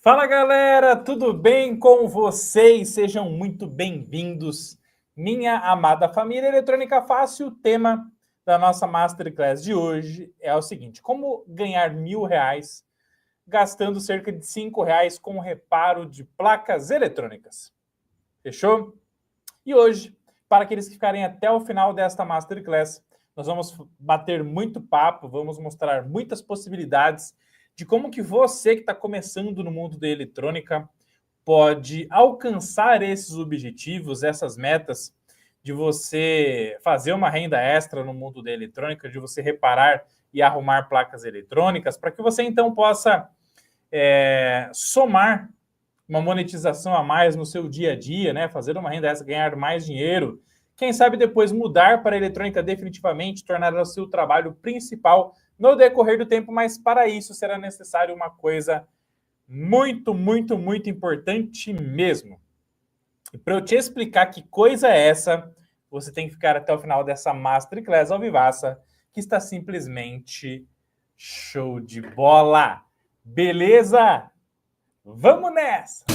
Fala galera, tudo bem com vocês? Sejam muito bem-vindos, minha amada família Eletrônica Fácil. O tema da nossa Masterclass de hoje é o seguinte: como ganhar R$ 1.000 gastando cerca de R$ 5 com reparo de placas eletrônicas. Fechou? E hoje, para aqueles que ficarem até o final desta Masterclass, nós vamos bater muito papo, vamos mostrar muitas possibilidades de como que você que está começando no mundo da eletrônica pode alcançar esses objetivos, essas metas de você fazer uma renda extra no mundo da eletrônica, de você reparar e arrumar placas eletrônicas, para que você então possa somar uma monetização a mais no seu dia a dia, né? Fazer uma renda extra, ganhar mais dinheiro. Quem sabe depois mudar para a eletrônica definitivamente, tornar o seu trabalho principal no decorrer do tempo, mas para isso será necessário uma coisa muito, muito, muito importante mesmo. E para eu te explicar que coisa é essa, você tem que ficar até o final dessa Masterclass ao vivaça, que está simplesmente show de bola. Beleza? Vamos nessa!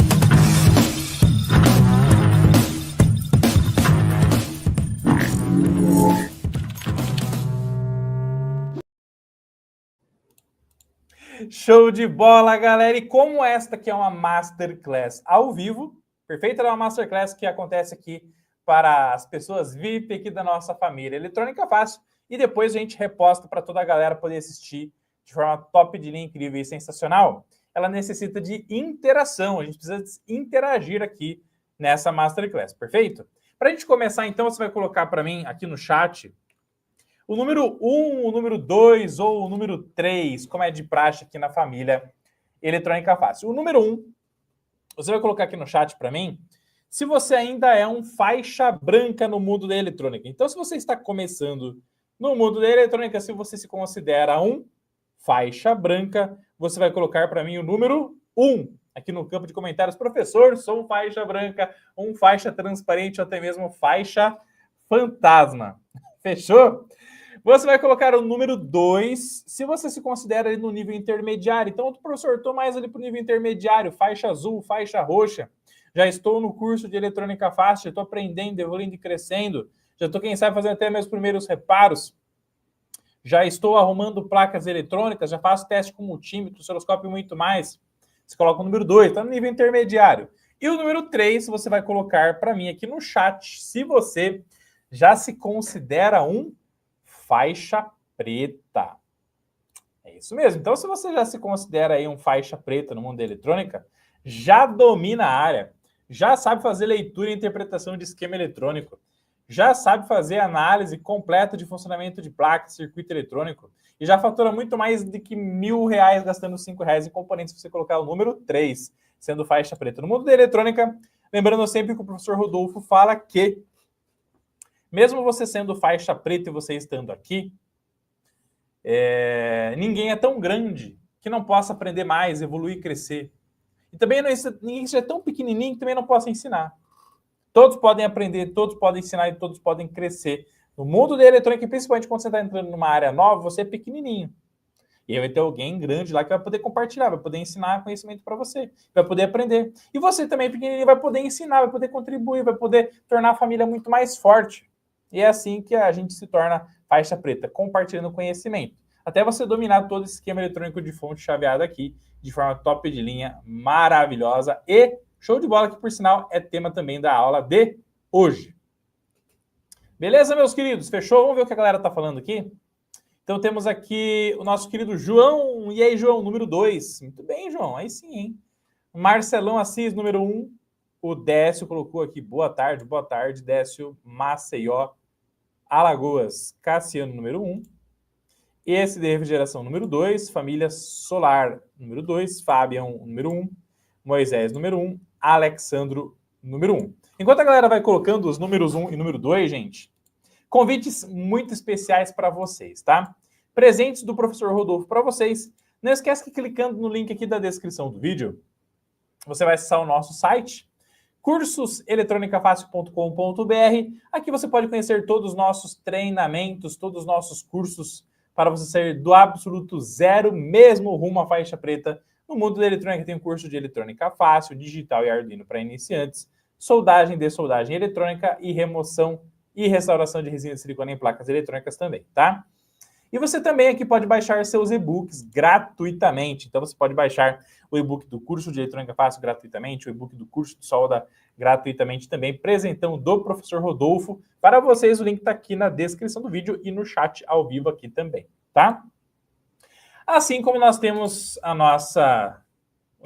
Show de bola, galera! E como esta aqui é uma Masterclass ao vivo, perfeita, é uma Masterclass que acontece aqui para as pessoas VIP aqui da nossa família Eletrônica Fácil, e depois a gente reposta para toda a galera poder assistir de forma top de linha, incrível e sensacional. Ela necessita de interação, a gente precisa interagir aqui nessa Masterclass, perfeito? Para a gente começar, então, você vai colocar para mim aqui no chat o número 1, o número 2 ou o número 3, como é de praxe aqui na família Eletrônica Fácil. O número 1, você vai colocar aqui no chat para mim, se você ainda é um faixa branca no mundo da eletrônica. Então, se você está começando no mundo da eletrônica, se você se considera um faixa branca, você vai colocar para mim o número 1 aqui no campo de comentários. Professor, sou um faixa branca, um faixa transparente ou até mesmo faixa fantasma. Fechou? Você vai colocar o número 2, se você se considera ali no nível intermediário. Então, professor, estou mais ali para o nível intermediário, faixa azul, faixa roxa. Já estou no curso de eletrônica fácil, já estou aprendendo, evoluindo e crescendo. Já estou, quem sabe, fazendo até meus primeiros reparos. Já estou arrumando placas eletrônicas, já faço teste com multímetro, osciloscópio e muito mais. Você coloca o número 2, está no nível intermediário. E o número 3, você vai colocar para mim aqui no chat, se você já se considera um faixa preta. É isso mesmo. Então, se você já se considera aí um faixa preta no mundo da eletrônica, já domina a área, já sabe fazer leitura e interpretação de esquema eletrônico, já sabe fazer análise completa de funcionamento de placa, circuito eletrônico, e já fatura muito mais do que R$ 1.000 gastando R$ 5 em componentes se você colocar o número 3, sendo faixa preta. No mundo da eletrônica, lembrando sempre que o professor Rodolfo fala que mesmo você sendo faixa preta e você estando aqui, ninguém é tão grande que não possa aprender mais, evoluir e crescer. E também ninguém é tão pequenininho que também não possa ensinar. Todos podem aprender, todos podem ensinar e todos podem crescer. No mundo da eletrônica, principalmente quando você está entrando numa área nova, você é pequenininho. E aí vai ter alguém grande lá que vai poder compartilhar, vai poder ensinar conhecimento para você, vai poder aprender. E você também, pequenininho, vai poder ensinar, vai poder contribuir, vai poder tornar a família muito mais forte. E é assim que a gente se torna faixa preta, compartilhando conhecimento. Até você dominar todo esse esquema eletrônico de fonte chaveada aqui, de forma top de linha, maravilhosa e show de bola, que por sinal é tema também da aula de hoje. Beleza, meus queridos? Fechou? Vamos ver o que a galera tá falando aqui? Então temos aqui o nosso querido João. E aí, João, número 2. Muito bem, João. Aí sim, hein? Marcelão Assis, número 1. O Décio colocou aqui, boa tarde, Décio, Maceió, Alagoas, Cassiano, número 1. Esse de refrigeração, número 2. Família Solar, número 2. Fabião, número 1. Moisés, número 1. Alexandro, número 1. Enquanto a galera vai colocando os números 1 e número 2, gente, convites muito especiais para vocês, tá? Presentes do professor Rodolfo para vocês. Não esquece que clicando no link aqui da descrição do vídeo, você vai acessar o nosso site, cursoseletronicafácil.com.br. Aqui você pode conhecer todos os nossos treinamentos, todos os nossos cursos para você sair do absoluto zero, mesmo rumo à faixa preta, No mundo da eletrônica tem um curso de eletrônica fácil, digital e Arduino para iniciantes, soldagem, dessoldagem eletrônica e remoção e restauração de resina de silicone em placas eletrônicas também, tá? E você também aqui pode baixar seus e-books gratuitamente. Então você pode baixar o e-book do curso de eletrônica fácil gratuitamente, o e-book do curso de solda gratuitamente também, presentão do professor Rodolfo. Para vocês, o link está aqui na descrição do vídeo e no chat ao vivo aqui também, tá? Assim como nós temos o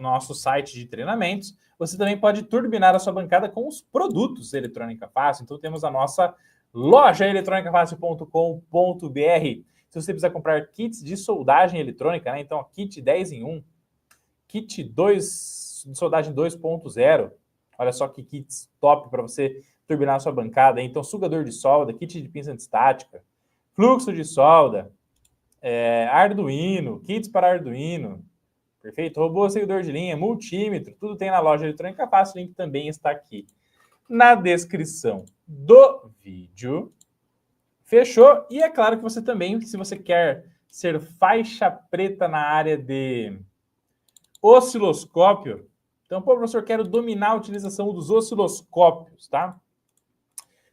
nosso site de treinamentos, você também pode turbinar a sua bancada com os produtos Eletrônica Fácil. Então temos a nossa loja eletronicafácil.com.br. Se você precisar comprar kits de soldagem eletrônica, né? Então, kit 10 em 1, kit 2, de soldagem 2.0. Olha só que kits top para você turbinar a sua bancada. Então, sugador de solda, kit de pinça antistática, fluxo de solda, Arduino, kits para Arduino, perfeito? Robô seguidor de linha, multímetro, tudo tem na loja Eletrônica Fácil. O link também está aqui na descrição do vídeo. Fechou? E é claro que você também, se você quer ser faixa preta na área de osciloscópio, então, pô, professor, quero dominar a utilização dos osciloscópios, tá?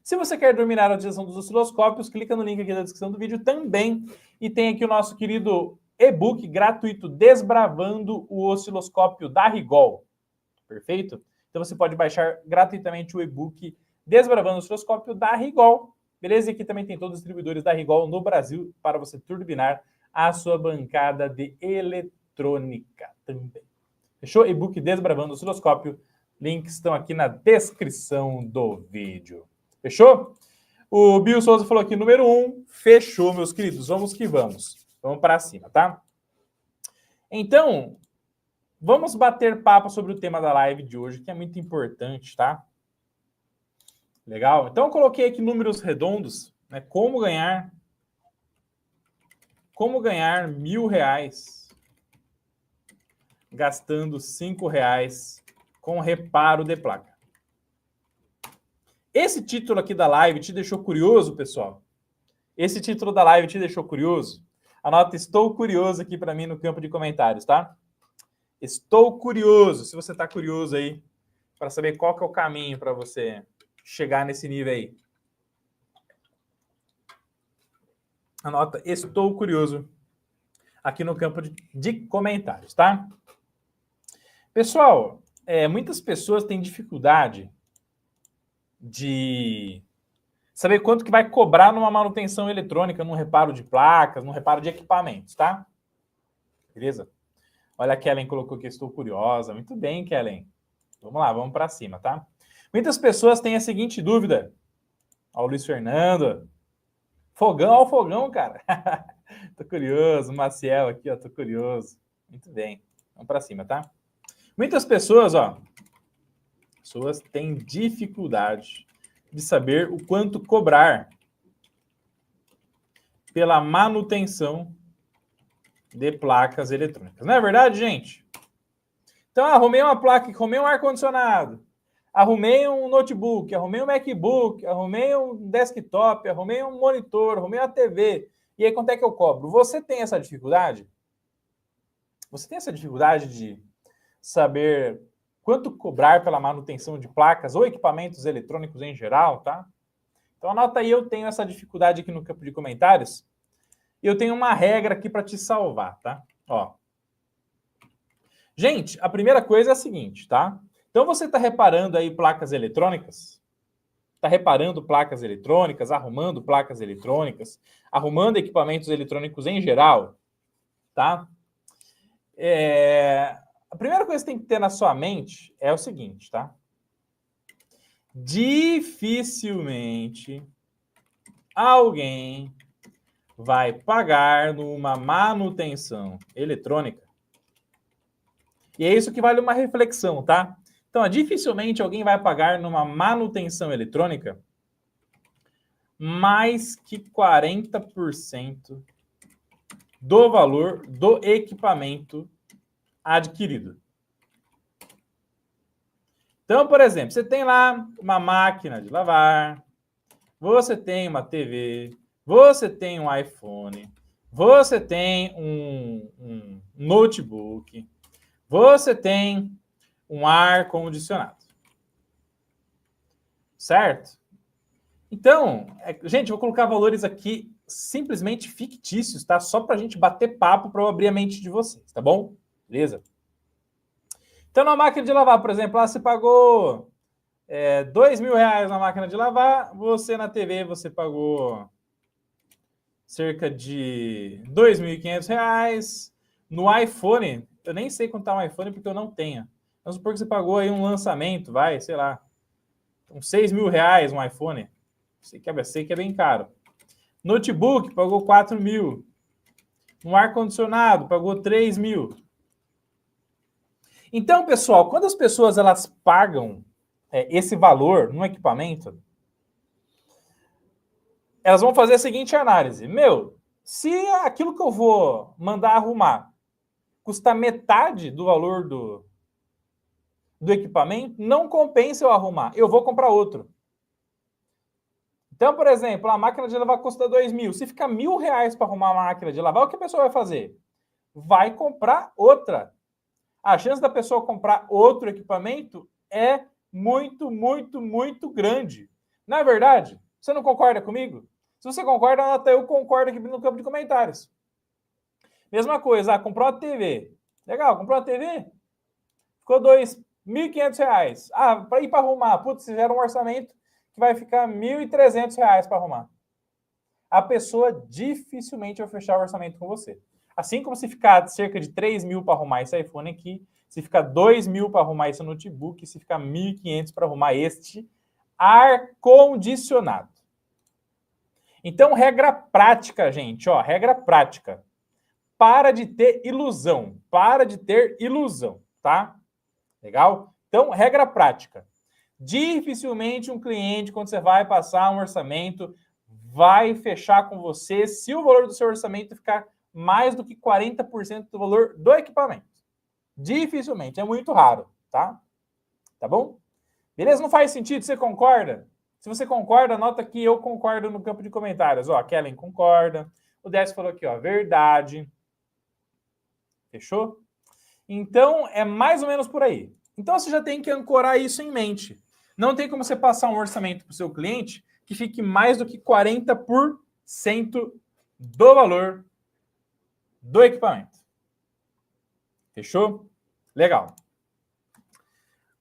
Se você quer dominar a utilização dos osciloscópios, clica no link aqui da descrição do vídeo também. E tem aqui o nosso querido e-book gratuito Desbravando o Osciloscópio da Rigol. Perfeito? Então você pode baixar gratuitamente o e-book Desbravando o Osciloscópio da Rigol. Beleza? E aqui também tem todos os distribuidores da Rigol no Brasil para você turbinar a sua bancada de eletrônica também. Fechou? E-book Desbravando o Osciloscópio. Links estão aqui na descrição do vídeo. Fechou? O Bill Souza falou aqui, número 1. Fechou, meus queridos. Vamos que vamos. Vamos para cima, tá? Então, vamos bater papo sobre o tema da live de hoje, que é muito importante, tá? Legal? Então, eu coloquei aqui números redondos, né? Como ganhar R$1.000 gastando R$5 com reparo de placa. Esse título aqui da live te deixou curioso, pessoal? Esse título da live te deixou curioso? Anota, estou curioso aqui para mim no campo de comentários, tá? Estou curioso. Se você está curioso aí, para saber qual que é o caminho para você chegar nesse nível aí. Anota, estou curioso aqui no campo de comentários, tá? Pessoal, muitas pessoas têm dificuldade de saber quanto que vai cobrar numa manutenção eletrônica, num reparo de placas, num reparo de equipamentos, tá? Beleza? Olha, a Kellen colocou que estou curiosa. Muito bem, Kellen. Vamos lá, vamos para cima, tá? Muitas pessoas têm a seguinte dúvida. Ó, o Luiz Fernando. Fogão, ó o fogão, cara. Tô curioso. O Maciel aqui, ó, tô curioso. Muito bem. Vamos para cima, tá? Muitas pessoas, ó, têm dificuldade de saber o quanto cobrar pela manutenção de placas eletrônicas. Não é verdade, gente? Então, arrumei uma placa, arrumei um ar-condicionado, arrumei um notebook, arrumei um MacBook, arrumei um desktop, arrumei um monitor, arrumei uma TV. E aí, quanto é que eu cobro? Você tem essa dificuldade? Você tem essa dificuldade de saber quanto cobrar pela manutenção de placas ou equipamentos eletrônicos em geral, tá? Então, anota aí, eu tenho essa dificuldade aqui no campo de comentários. E eu tenho uma regra aqui para te salvar, tá? Ó. Gente, a primeira coisa é a seguinte, tá? Então, você está reparando aí placas eletrônicas? Está reparando placas eletrônicas, arrumando placas eletrônicas, arrumando equipamentos eletrônicos em geral, tá? A primeira coisa que tem que ter na sua mente é o seguinte, tá? Dificilmente alguém vai pagar numa manutenção eletrônica. E é isso que vale uma reflexão, tá? Então, dificilmente alguém vai pagar numa manutenção eletrônica mais que 40% do valor do equipamento adquirido. Então, por exemplo, você tem lá uma máquina de lavar, você tem uma TV, você tem um iPhone, você tem um notebook, você tem um ar-condicionado. Certo? Então, gente, vou colocar valores aqui simplesmente fictícios, tá? Só para a gente bater papo para eu abrir a mente de vocês, tá bom? Beleza? Então, na máquina de lavar, por exemplo, lá você pagou R$2.000 na máquina de lavar, você na TV você pagou cerca de R$2.500. No iPhone, eu nem sei quanto tá um iPhone porque eu não tenho. Vamos supor que você pagou aí um lançamento, vai, sei lá, uns R$6.000 um iPhone. Sei que é bem caro. Notebook pagou 4.000. Um ar-condicionado pagou 3.000. Então, pessoal, quando as pessoas elas pagam esse valor no equipamento, elas vão fazer a seguinte análise. Se aquilo que eu vou mandar arrumar custa metade do valor do equipamento, não compensa eu arrumar. Eu vou comprar outro. Então, por exemplo, a máquina de lavar custa 2.000. Se ficar R$1.000 para arrumar a máquina de lavar, o que a pessoa vai fazer? Vai comprar outra. A chance da pessoa comprar outro equipamento é muito, muito, muito grande. Não é verdade? Você não concorda comigo? Se você concorda, anota eu concordo aqui no campo de comentários. Mesma coisa, comprou uma TV. Legal, comprou uma TV? Ficou R$2.500. Para ir para arrumar, putz, fizeram um orçamento que vai ficar R$1.300 para arrumar. A pessoa dificilmente vai fechar o orçamento com você. Assim como se ficar cerca de 3.000 para arrumar esse iPhone aqui, se ficar 2.000 para arrumar esse notebook, se ficar 1.500 para arrumar este ar-condicionado. Então, regra prática, gente, ó, regra prática. Para de ter ilusão, tá? Legal? Então, regra prática. Dificilmente um cliente, quando você vai passar um orçamento, vai fechar com você se o valor do seu orçamento ficar mais do que 40% do valor do equipamento. Dificilmente, é muito raro, tá? Tá bom? Beleza? Não faz sentido? Você concorda? Se você concorda, anota aqui, eu concordo no campo de comentários. Ó, a Kellen concorda. O Décio falou aqui, ó, verdade. Fechou? Então, é mais ou menos por aí. Então, você já tem que ancorar isso em mente. Não tem como você passar um orçamento para o seu cliente que fique mais do que 40% do valor do equipamento. Fechou? Legal.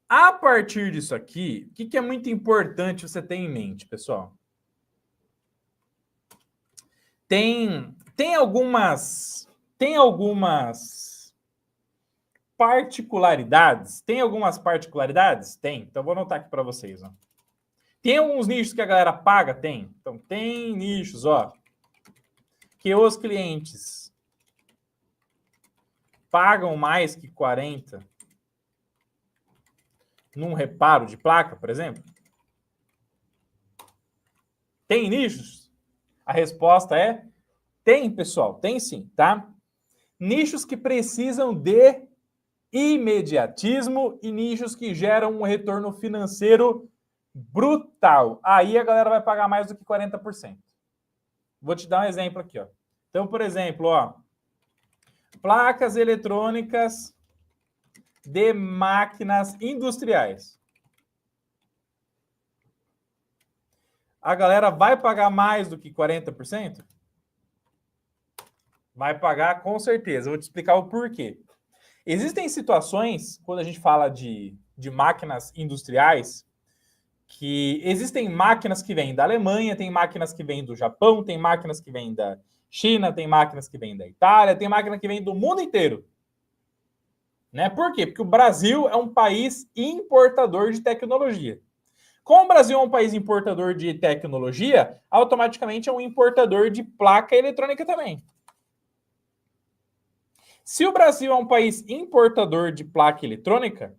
A partir disso aqui, o que é muito importante você ter em mente, pessoal? Tem algumas particularidades. Tem algumas particularidades? Tem. Então, vou anotar aqui para vocês. Ó. Tem alguns nichos que a galera paga? Tem. Então, tem nichos, ó, que os clientes pagam mais que 40 num reparo de placa, por exemplo? Tem nichos? A resposta é tem, pessoal. Tem sim, tá? Nichos que precisam de imediatismo e nichos que geram um retorno financeiro brutal. Aí a galera vai pagar mais do que 40%. Vou te dar um exemplo aqui, ó. Então, por exemplo, ó, placas eletrônicas de máquinas industriais. A galera vai pagar mais do que 40%? Vai pagar com certeza. Eu vou te explicar o porquê. Existem situações, quando a gente fala de máquinas industriais, que existem máquinas que vêm da Alemanha, tem máquinas que vêm do Japão, tem máquinas que vêm da China, tem máquinas que vêm da Itália, tem máquina que vem do mundo inteiro. Né? Por quê? Porque o Brasil é um país importador de tecnologia. Como o Brasil é um país importador de tecnologia, automaticamente é um importador de placa eletrônica também. Se o Brasil é um país importador de placa eletrônica,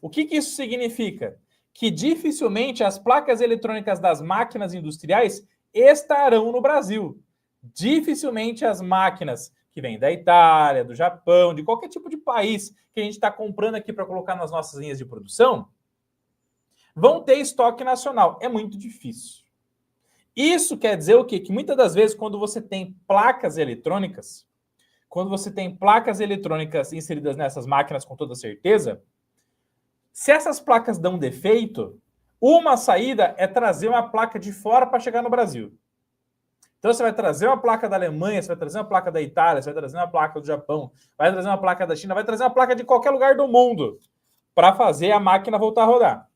o que isso significa? Que dificilmente as placas eletrônicas das máquinas industriais estarão no Brasil. Dificilmente as máquinas que vêm da Itália, do Japão, de qualquer tipo de país que a gente está comprando aqui para colocar nas nossas linhas de produção, vão ter estoque nacional. É muito difícil. Isso quer dizer o quê? Que muitas das vezes, quando você tem placas eletrônicas, quando você tem placas eletrônicas inseridas nessas máquinas com toda certeza, se essas placas dão defeito, uma saída é trazer uma placa de fora para chegar no Brasil. Então você vai trazer uma placa da Alemanha, você vai trazer uma placa da Itália, você vai trazer uma placa do Japão, vai trazer uma placa da China, vai trazer uma placa de qualquer lugar do mundo para fazer a máquina voltar a rodar.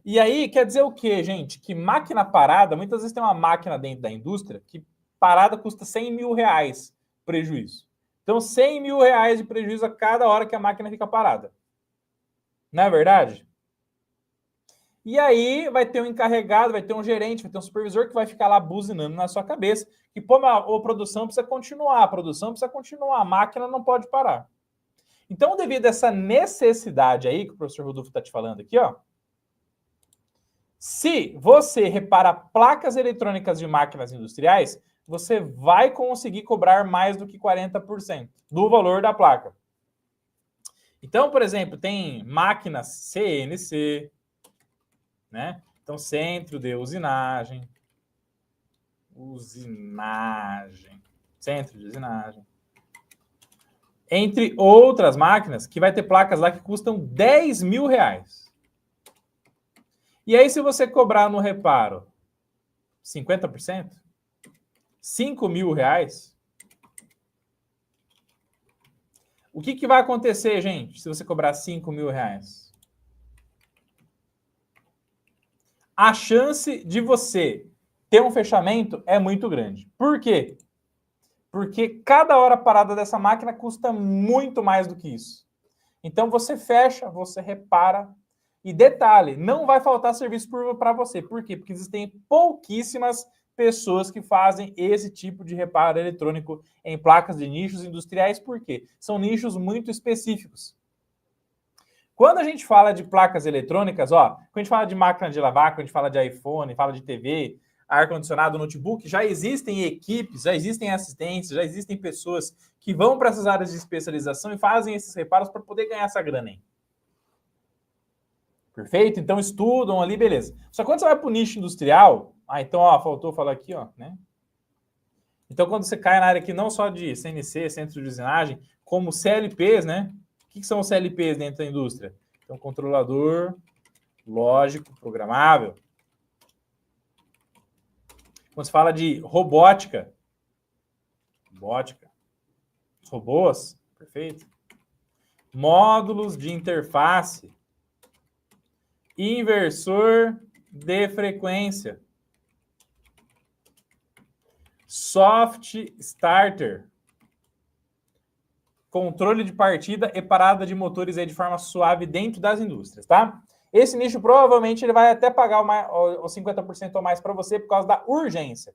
E aí, quer dizer o quê, gente? Que máquina parada, muitas vezes tem uma máquina dentro da indústria que parada custa 100 mil reais prejuízo. Então, 100 mil reais de prejuízo a cada hora que a máquina fica parada. Não é verdade? E aí vai ter um encarregado, vai ter um gerente, vai ter um supervisor que vai ficar lá buzinando na sua cabeça que, pô, a produção precisa continuar, a máquina não pode parar. Então, devido a essa necessidade aí que o professor Rodolfo está te falando aqui, ó, se você repara placas eletrônicas de máquinas industriais, você vai conseguir cobrar mais do que 40% do valor da placa. Então, por exemplo, tem máquinas CNC, né? Então, centro de usinagem, centro de usinagem. Entre outras máquinas, que vai ter placas lá que custam 10 mil reais. E aí, se você cobrar no reparo 50%, 5 mil reais, o que vai acontecer, gente, se você cobrar 5 mil reais? A chance de você ter um fechamento é muito grande. Por quê? Porque cada hora parada dessa máquina custa muito mais do que isso. Então você fecha, você repara. E detalhe, não vai faltar serviço para você. Por quê? Porque existem pouquíssimas pessoas que fazem esse tipo de reparo eletrônico em placas de nichos industriais. Por quê? São nichos muito específicos. Quando a gente fala de placas eletrônicas, ó, quando a gente fala de máquina de lavar, quando a gente fala de iPhone, fala de TV, ar-condicionado, notebook, já existem equipes, já existem assistentes, já existem pessoas que vão para essas áreas de especialização e fazem esses reparos para poder ganhar essa grana aí. Perfeito? Então estudam ali, beleza. Só que quando você vai para o nicho industrial, então, ó, faltou falar aqui, ó, né? Então, quando você cai na área aqui, não só de CNC, centro de usinagem, como CLPs, né? O que são os CLPs dentro da indústria? Então, controlador lógico programável. Quando se fala de robótica, robôs, perfeito. Módulos de interface, inversor de frequência, soft starter, controle de partida e parada de motores aí de forma suave dentro das indústrias, tá? Esse nicho provavelmente ele vai até pagar os 50% ou mais para você por causa da urgência,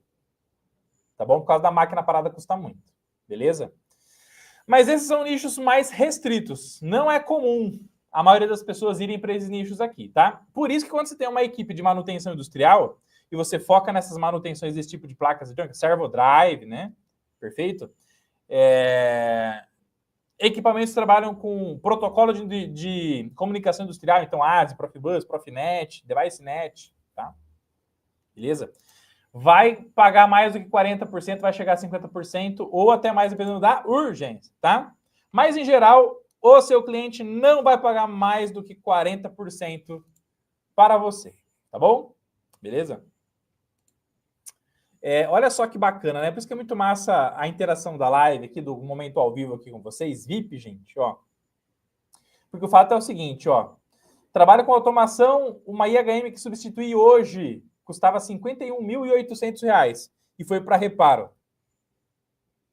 tá bom? Por causa da máquina parada custa muito, beleza? Mas esses são nichos mais restritos. Não é comum a maioria das pessoas irem para esses nichos aqui, tá? Por isso que quando você tem uma equipe de manutenção industrial e você foca nessas manutenções desse tipo de placas, servo drive, né? Perfeito? Equipamentos que trabalham com protocolo de comunicação industrial, então ASI, Profibus, Profinet, DeviceNet, tá? Beleza? Vai pagar mais do que 40%, vai chegar a 50% ou até mais, dependendo da urgência, tá? Mas, em geral, o seu cliente não vai pagar mais do que 40% para você, tá bom? Beleza? Olha só que bacana, né? Por isso que é muito massa a interação da live aqui, do momento ao vivo aqui com vocês. VIP, gente, ó. Porque o fato é o seguinte, ó. Trabalho com automação, uma IHM que substitui hoje custava R$ 51.800 e foi para reparo.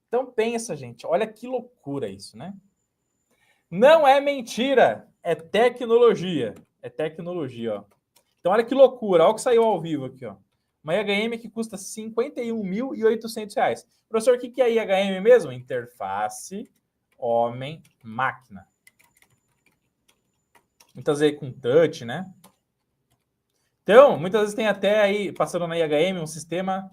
Então pensa, gente, olha que loucura isso, né? Não é mentira, é tecnologia. É tecnologia, ó. Então olha que loucura, olha o que saiu ao vivo aqui, ó. Uma IHM que custa R$ 51.800. Professor, o que é IHM mesmo? Interface homem-máquina. Muitas vezes com touch, né? Então, muitas vezes tem até aí, passando na IHM, um sistema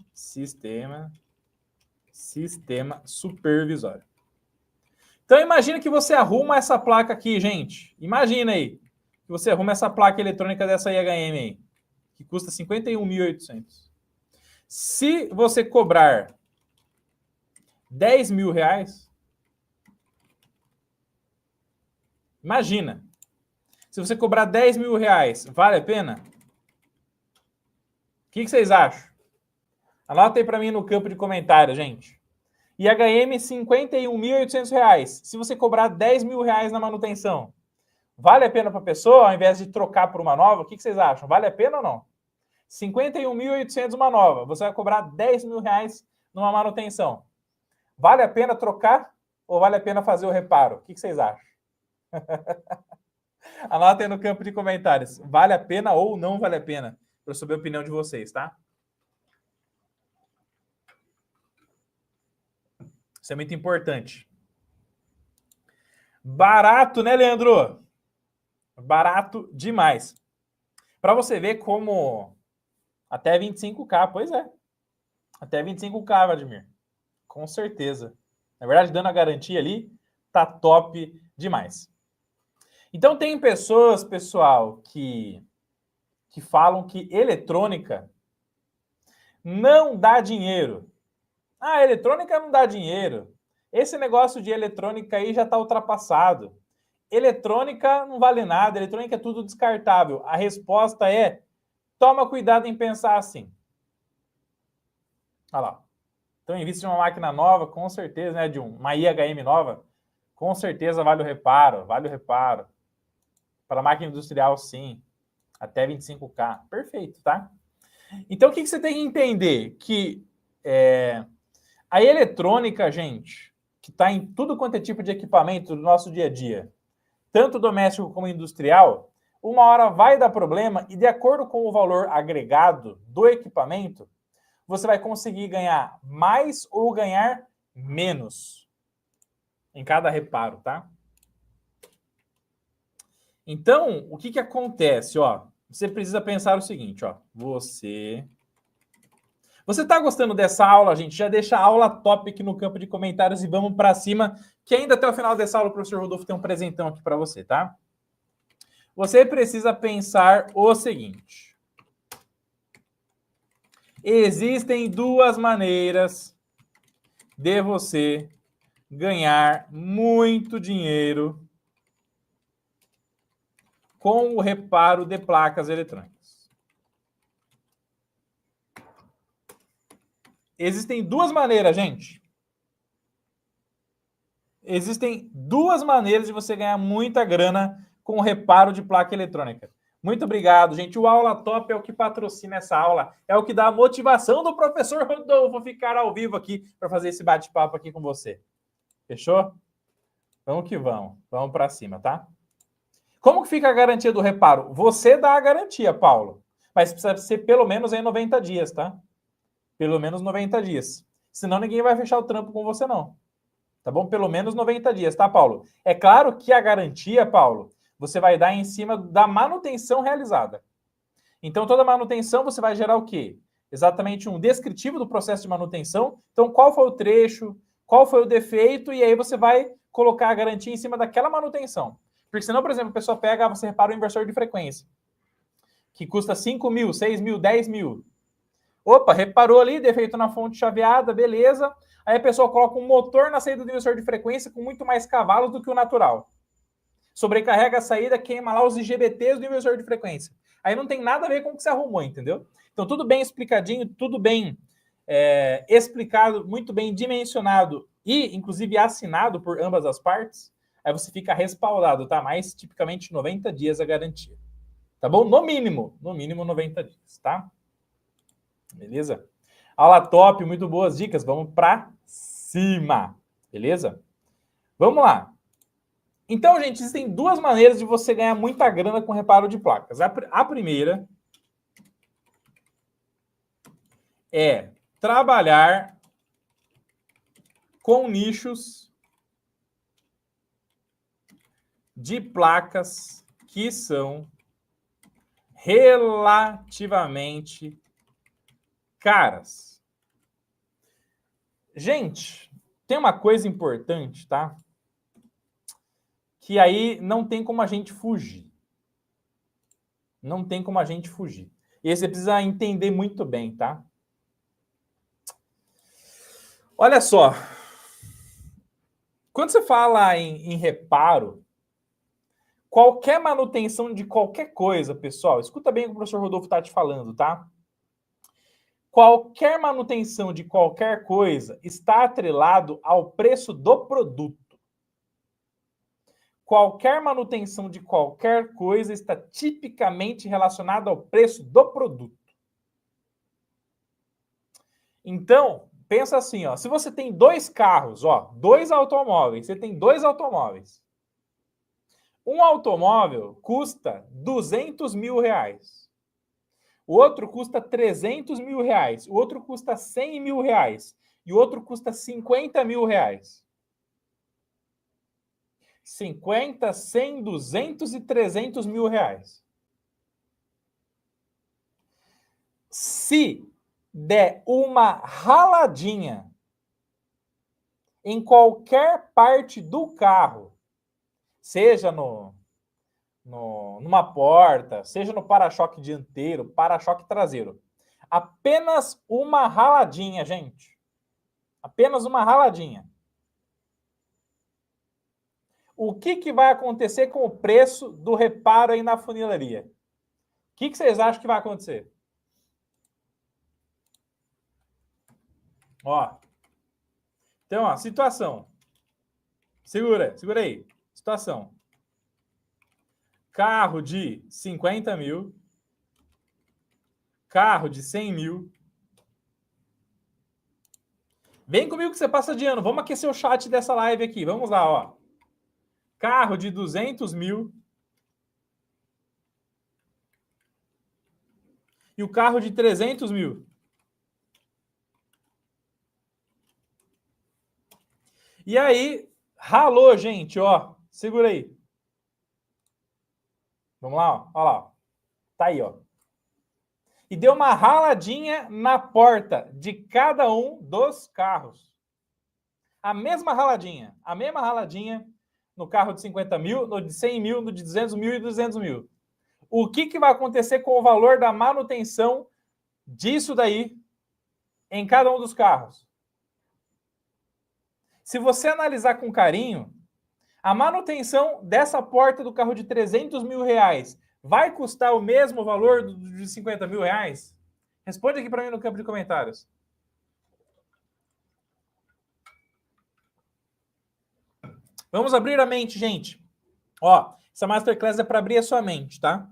supervisório. Então, imagina que você arruma essa placa aqui, gente. Imagina aí que você arruma essa placa eletrônica dessa IHM aí, que custa R$ 51.800. Se você cobrar R$10.000? Imagina. Se você cobrar R$10.000, vale a pena? O que vocês acham? Anota aí para mim no campo de comentários, gente. IHM, R$51.800. Se você cobrar R$10.000 na manutenção, vale a pena para a pessoa, ao invés de trocar por uma nova? O que vocês acham? Vale a pena ou não? R$51.800 uma nova. Você vai cobrar R$10.000 numa manutenção. Vale a pena trocar ou vale a pena fazer o reparo? O que vocês acham? Anota aí no campo de comentários. Vale a pena ou não vale a pena? Para eu saber a opinião de vocês, tá? Isso é muito importante. Barato, né, Leandro? Barato demais. Para você ver como até 25K, pois é. Até 25K, Vladimir. Com certeza. Na verdade, dando a garantia ali, tá top demais. Então, tem pessoas, pessoal, que falam que eletrônica não dá dinheiro. Ah, eletrônica não dá dinheiro. Esse negócio de eletrônica aí já está ultrapassado. Eletrônica não vale nada, eletrônica é tudo descartável. A resposta é: toma cuidado em pensar assim. Olha lá. Então, invista em uma máquina nova, com certeza, né? De uma IHM nova, com certeza vale o reparo, vale o reparo. Para máquina industrial, sim. Até 25K. Perfeito, tá? Então, o que você tem que entender? Que a eletrônica, gente, que está em tudo quanto é tipo de equipamento do nosso dia a dia, tanto doméstico como industrial, uma hora vai dar problema e, de acordo com o valor agregado do equipamento, você vai conseguir ganhar mais ou ganhar menos em cada reparo, tá? Então, o que acontece, ó? Você precisa pensar o seguinte, ó. Você tá gostando dessa aula, gente? Já deixa a aula top aqui no campo de comentários e vamos para cima, que ainda até o final dessa aula o professor Rodolfo tem um presentão aqui para você, tá? Você precisa pensar o seguinte. Existem duas maneiras de você ganhar muito dinheiro com o reparo de placas eletrônicas. Existem duas maneiras, gente. Existem duas maneiras de você ganhar muita grana com o reparo de placa eletrônica. Muito obrigado, gente. O Aula Top é o que patrocina essa aula. É o que dá a motivação do professor Rodolfo ficar ao vivo aqui para fazer esse bate-papo aqui com você. Fechou? Vamos que vamos. Vamos para cima, tá? Como que fica a garantia do reparo? Você dá a garantia, Paulo. Mas precisa ser pelo menos em 90 dias, tá? Pelo menos 90 dias. Senão ninguém vai fechar o trampo com você, não. Tá bom? Pelo menos 90 dias, tá, Paulo? É claro que a garantia, Paulo, você vai dar em cima da manutenção realizada. Então, toda manutenção você vai gerar o quê? Exatamente um descritivo do processo de manutenção. Então, qual foi o trecho, qual foi o defeito, e aí você vai colocar a garantia em cima daquela manutenção. Porque senão, por exemplo, a pessoa pega, você repara o inversor de frequência, que custa 5 mil, 6 mil, 10 mil. Opa, reparou ali, defeito na fonte chaveada, beleza. Aí a pessoa coloca um motor na saída do inversor de frequência com muito mais cavalos do que o natural. Sobrecarrega a saída, queima lá os IGBTs do inversor de frequência. Aí não tem nada a ver com o que você arrumou, entendeu? Então, tudo bem explicadinho, tudo bem explicado, muito bem dimensionado e, inclusive, assinado por ambas as partes. Aí você fica respaldado, tá? Mais tipicamente 90 dias a garantia. Tá bom? No mínimo 90 dias, tá? Beleza? Aula top, muito boas dicas. Vamos para cima, beleza? Vamos lá. Então, gente, existem duas maneiras de você ganhar muita grana com reparo de placas. A primeira é trabalhar com nichos de placas que são relativamente caras. Gente, tem uma coisa importante, tá? Que aí não tem como a gente fugir. Não tem como a gente fugir. E aí você precisa entender muito bem, tá? Olha só. Quando você fala em reparo, qualquer manutenção de qualquer coisa, pessoal, escuta bem o que o professor Rodolfo está te falando, tá? Qualquer manutenção de qualquer coisa está atrelado ao preço do produto. Qualquer manutenção de qualquer coisa está tipicamente relacionada ao preço do produto. Então, pensa assim, ó, se você tem dois carros, ó, dois automóveis, você tem dois automóveis. Um automóvel custa 200 mil reais. O outro custa 300 mil reais. O outro custa 100 mil reais. E o outro custa 50 mil reais. 50, 100, 200 e 300 mil reais. Se der uma raladinha em qualquer parte do carro, seja numa porta, seja no para-choque dianteiro, para-choque traseiro, apenas uma raladinha, gente. Apenas uma raladinha. O que vai acontecer com o preço do reparo aí na funilaria? O que vocês acham que vai acontecer? Ó. Então, ó, situação. Segura aí. Situação. Carro de 50 mil. Carro de 100 mil. Vem comigo que você passa de ano. Vamos aquecer o chat dessa live aqui. Vamos lá, ó. Carro de 200 mil. E o carro de 300 mil. E aí, ralou, gente, ó. Segura aí. Vamos lá, ó. Olha lá. Tá aí, ó. E deu uma raladinha na porta de cada um dos carros. A mesma raladinha no carro de 50 mil, no de 100 mil, no de 200 mil e 200 mil. O que vai acontecer com o valor da manutenção disso daí em cada um dos carros? Se você analisar com carinho, a manutenção dessa porta do carro de 300 mil reais vai custar o mesmo valor de 50 mil reais? Responde aqui para mim no campo de comentários. Vamos abrir a mente, gente. Ó, essa Masterclass é para abrir a sua mente, tá?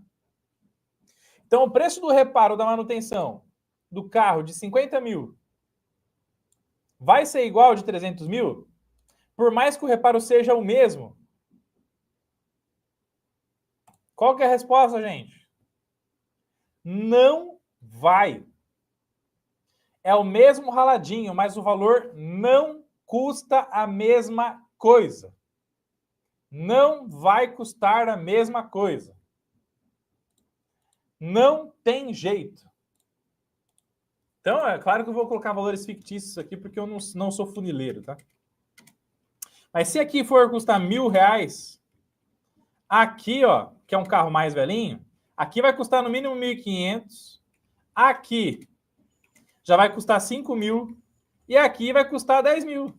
Então, o preço do reparo da manutenção do carro de 50 mil vai ser igual ao de 300 mil? Por mais que o reparo seja o mesmo? Qual que é a resposta, gente? Não vai. É o mesmo raladinho, mas o valor não custa a mesma coisa. Não vai custar a mesma coisa. Não tem jeito. Então, é claro que eu vou colocar valores fictícios aqui, porque eu não sou funileiro, tá? Mas se aqui for custar R$1.000, aqui, ó, que é um carro mais velhinho, aqui vai custar no mínimo 1.500, aqui já vai custar 5 mil e aqui vai custar 10 mil.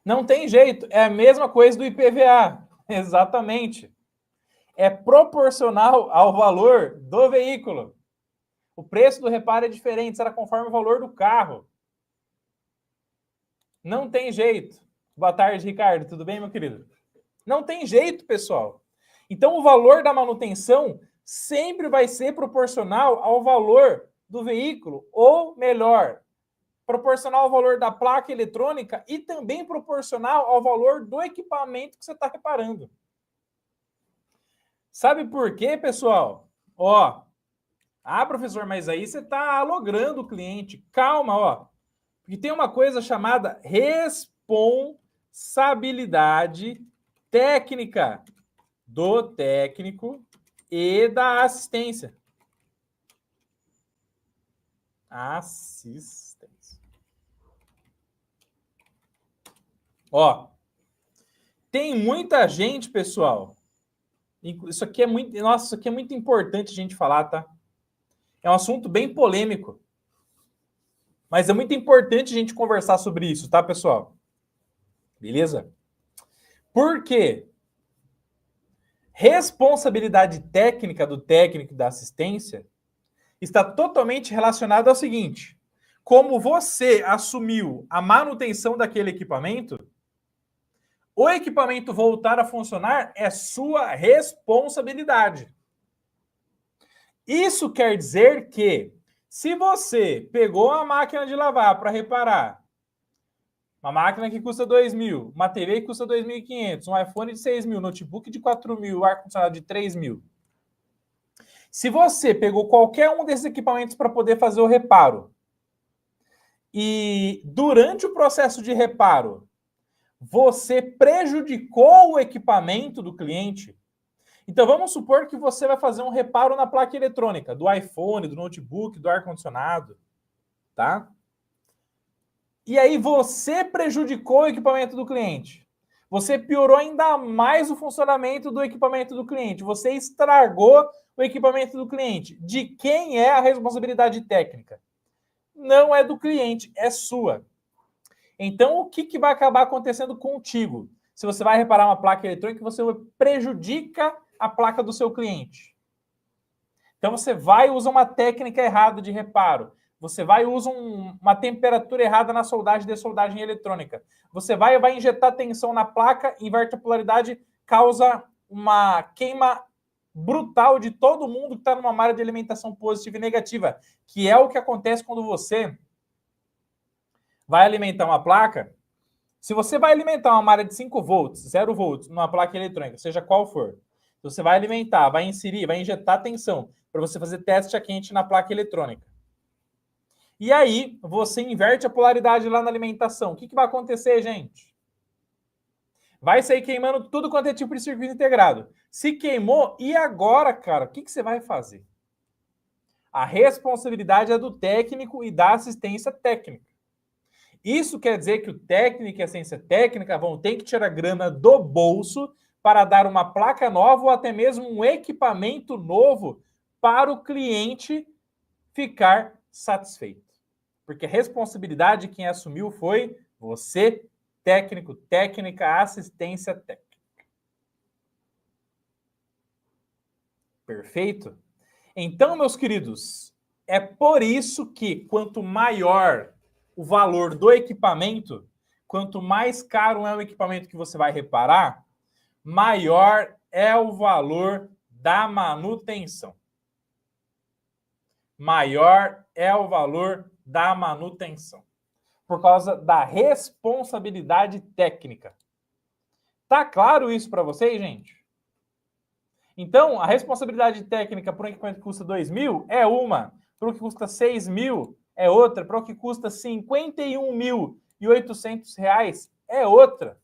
Não tem jeito, é a mesma coisa do IPVA, exatamente. É proporcional ao valor do veículo. O preço do reparo é diferente, será conforme o valor do carro. Não tem jeito. Boa tarde, Ricardo. Tudo bem, meu querido? Não tem jeito, pessoal. Então, o valor da manutenção sempre vai ser proporcional ao valor do veículo, ou melhor, proporcional ao valor da placa eletrônica e também proporcional ao valor do equipamento que você está reparando. Sabe por quê, pessoal? Ó, professor, mas aí você está alogrando o cliente. Calma, ó. Porque tem uma coisa chamada responsabilidade técnica do técnico e da assistência. Assistência. Ó, tem muita gente, pessoal. Isso aqui é muito, nossa, isso aqui é muito importante a gente falar, tá? É um assunto bem polêmico. Mas é muito importante a gente conversar sobre isso, tá, pessoal? Beleza? Por quê? Responsabilidade técnica do técnico da assistência está totalmente relacionada ao seguinte: como você assumiu a manutenção daquele equipamento, o equipamento voltar a funcionar é sua responsabilidade. Isso quer dizer que, se você pegou a máquina de lavar para reparar, uma máquina que custa 2.000, uma TV que custa 2.500, um iPhone de 6.000, notebook de 4.000, ar-condicionado de 3.000. Se você pegou qualquer um desses equipamentos para poder fazer o reparo e durante o processo de reparo você prejudicou o equipamento do cliente, então vamos supor que você vai fazer um reparo na placa eletrônica do iPhone, do notebook, do ar-condicionado, tá? E aí você prejudicou o equipamento do cliente. Você piorou ainda mais o funcionamento do equipamento do cliente. Você estragou o equipamento do cliente. De quem é a responsabilidade técnica? Não é do cliente, é sua. Então, o que vai acabar acontecendo contigo? Se você vai reparar uma placa eletrônica, você prejudica a placa do seu cliente. Então, você vai e usa uma técnica errada de reparo. Você vai e usa uma temperatura errada na soldagem de soldagem eletrônica. Você vai e vai injetar tensão na placa, inverte a polaridade, causa uma queima brutal de todo mundo que está numa malha de alimentação positiva e negativa, que é o que acontece quando você vai alimentar uma placa. Se você vai alimentar uma malha de 5 volts, 0 volts, numa placa eletrônica, seja qual for, você vai alimentar, vai inserir, vai injetar tensão para você fazer teste a quente na placa eletrônica. E aí, você inverte a polaridade lá na alimentação. O que vai acontecer, gente? Vai sair queimando tudo quanto é tipo de circuito integrado. Se queimou, e agora, cara? O que você vai fazer? A responsabilidade é do técnico e da assistência técnica. Isso quer dizer que o técnico e a assistência técnica vão ter que tirar grana do bolso para dar uma placa nova ou até mesmo um equipamento novo para o cliente ficar satisfeito. Porque a responsabilidade de quem assumiu foi você, técnico, técnica, assistência técnica. Perfeito? Então, meus queridos, é por isso que quanto maior o valor do equipamento, quanto mais caro é o equipamento que você vai reparar, maior é o valor da manutenção. Maior é o valor da manutenção. Por causa da responsabilidade técnica. Tá claro isso para vocês, gente? Então, a responsabilidade técnica para um equipamento que custa 2.000 é uma, para o que custa 6.000 é outra, para o que custa R$ 51.800 é outra.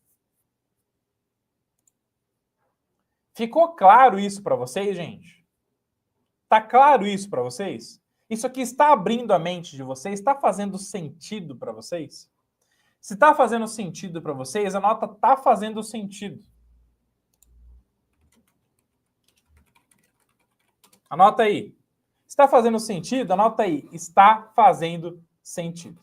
Ficou claro isso para vocês, gente? Tá claro isso para vocês? Isso aqui está abrindo a mente de vocês? Está fazendo sentido para vocês? Se está fazendo sentido para vocês, anota tá fazendo sentido. Anota aí. Está fazendo sentido? Anota aí. Está fazendo sentido.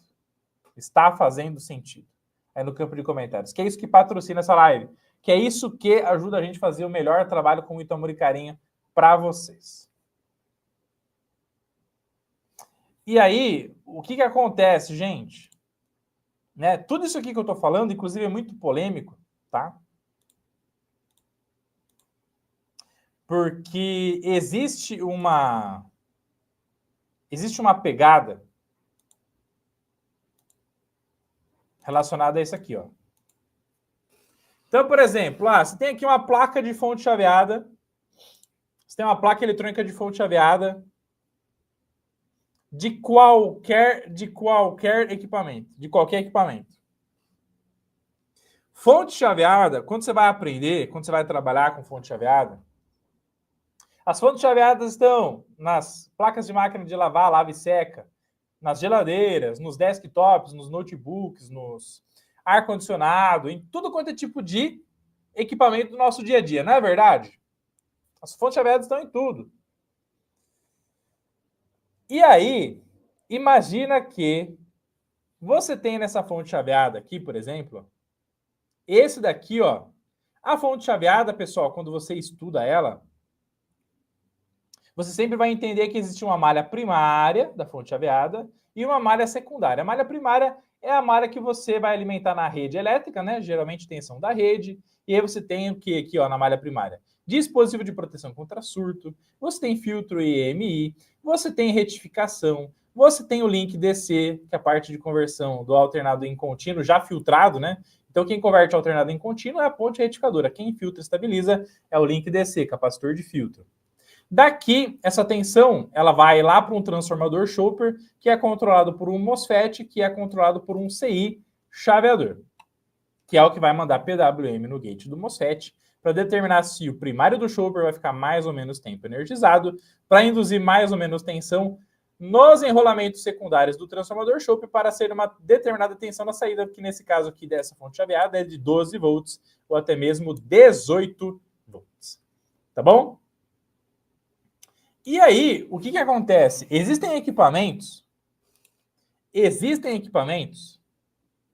Está fazendo sentido. Aí no campo de comentários. Que é isso que patrocina essa live. Que é isso que ajuda a gente a fazer o melhor trabalho com muito amor e carinho para vocês. E aí, o que acontece, gente? Né? Tudo isso aqui que eu estou falando, inclusive, é muito polêmico, tá? Porque existe uma pegada relacionada a isso aqui, ó. Então, por exemplo, você tem aqui uma placa de fonte chaveada, você tem uma placa eletrônica de fonte chaveada de qualquer equipamento, de qualquer equipamento. Fonte chaveada, quando você vai aprender, quando você vai trabalhar com fonte chaveada, as fontes chaveadas estão nas placas de máquina de lavar, lava e seca, nas geladeiras, nos desktops, nos notebooks, nos ar-condicionado, em tudo quanto é tipo de equipamento do nosso dia a dia, não é verdade? As fontes chaveadas estão em tudo. E aí, imagina que Você tem nessa fonte chaveada aqui, por exemplo, esse daqui, ó. A fonte chaveada, pessoal, quando você estuda ela, você sempre vai entender que existe uma malha primária da fonte chaveada e uma malha secundária. A malha primária é a malha que você vai alimentar na rede elétrica, né? Geralmente tensão da rede. E aí você tem o que aqui, ó, na malha primária? Dispositivo de proteção contra surto, você tem filtro EMI, você tem retificação, você tem o link DC, que é a parte de conversão do alternado em contínuo, já filtrado, né? Então, quem converte alternado em contínuo é a ponte retificadora. Quem filtra e estabiliza é o link DC, capacitor de filtro. Daqui, essa tensão, ela vai lá para um transformador Chopper, que é controlado por um MOSFET, que é controlado por um CI chaveador, que é o que vai mandar PWM no gate do MOSFET, para determinar se o primário do Chopper vai ficar mais ou menos tempo energizado, para induzir mais ou menos tensão nos enrolamentos secundários do transformador Chopper para ser uma determinada tensão na saída, que nesse caso aqui dessa fonte chaveada é de 12 volts ou até mesmo 18 volts. Tá bom? E aí, o que acontece? Existem equipamentos,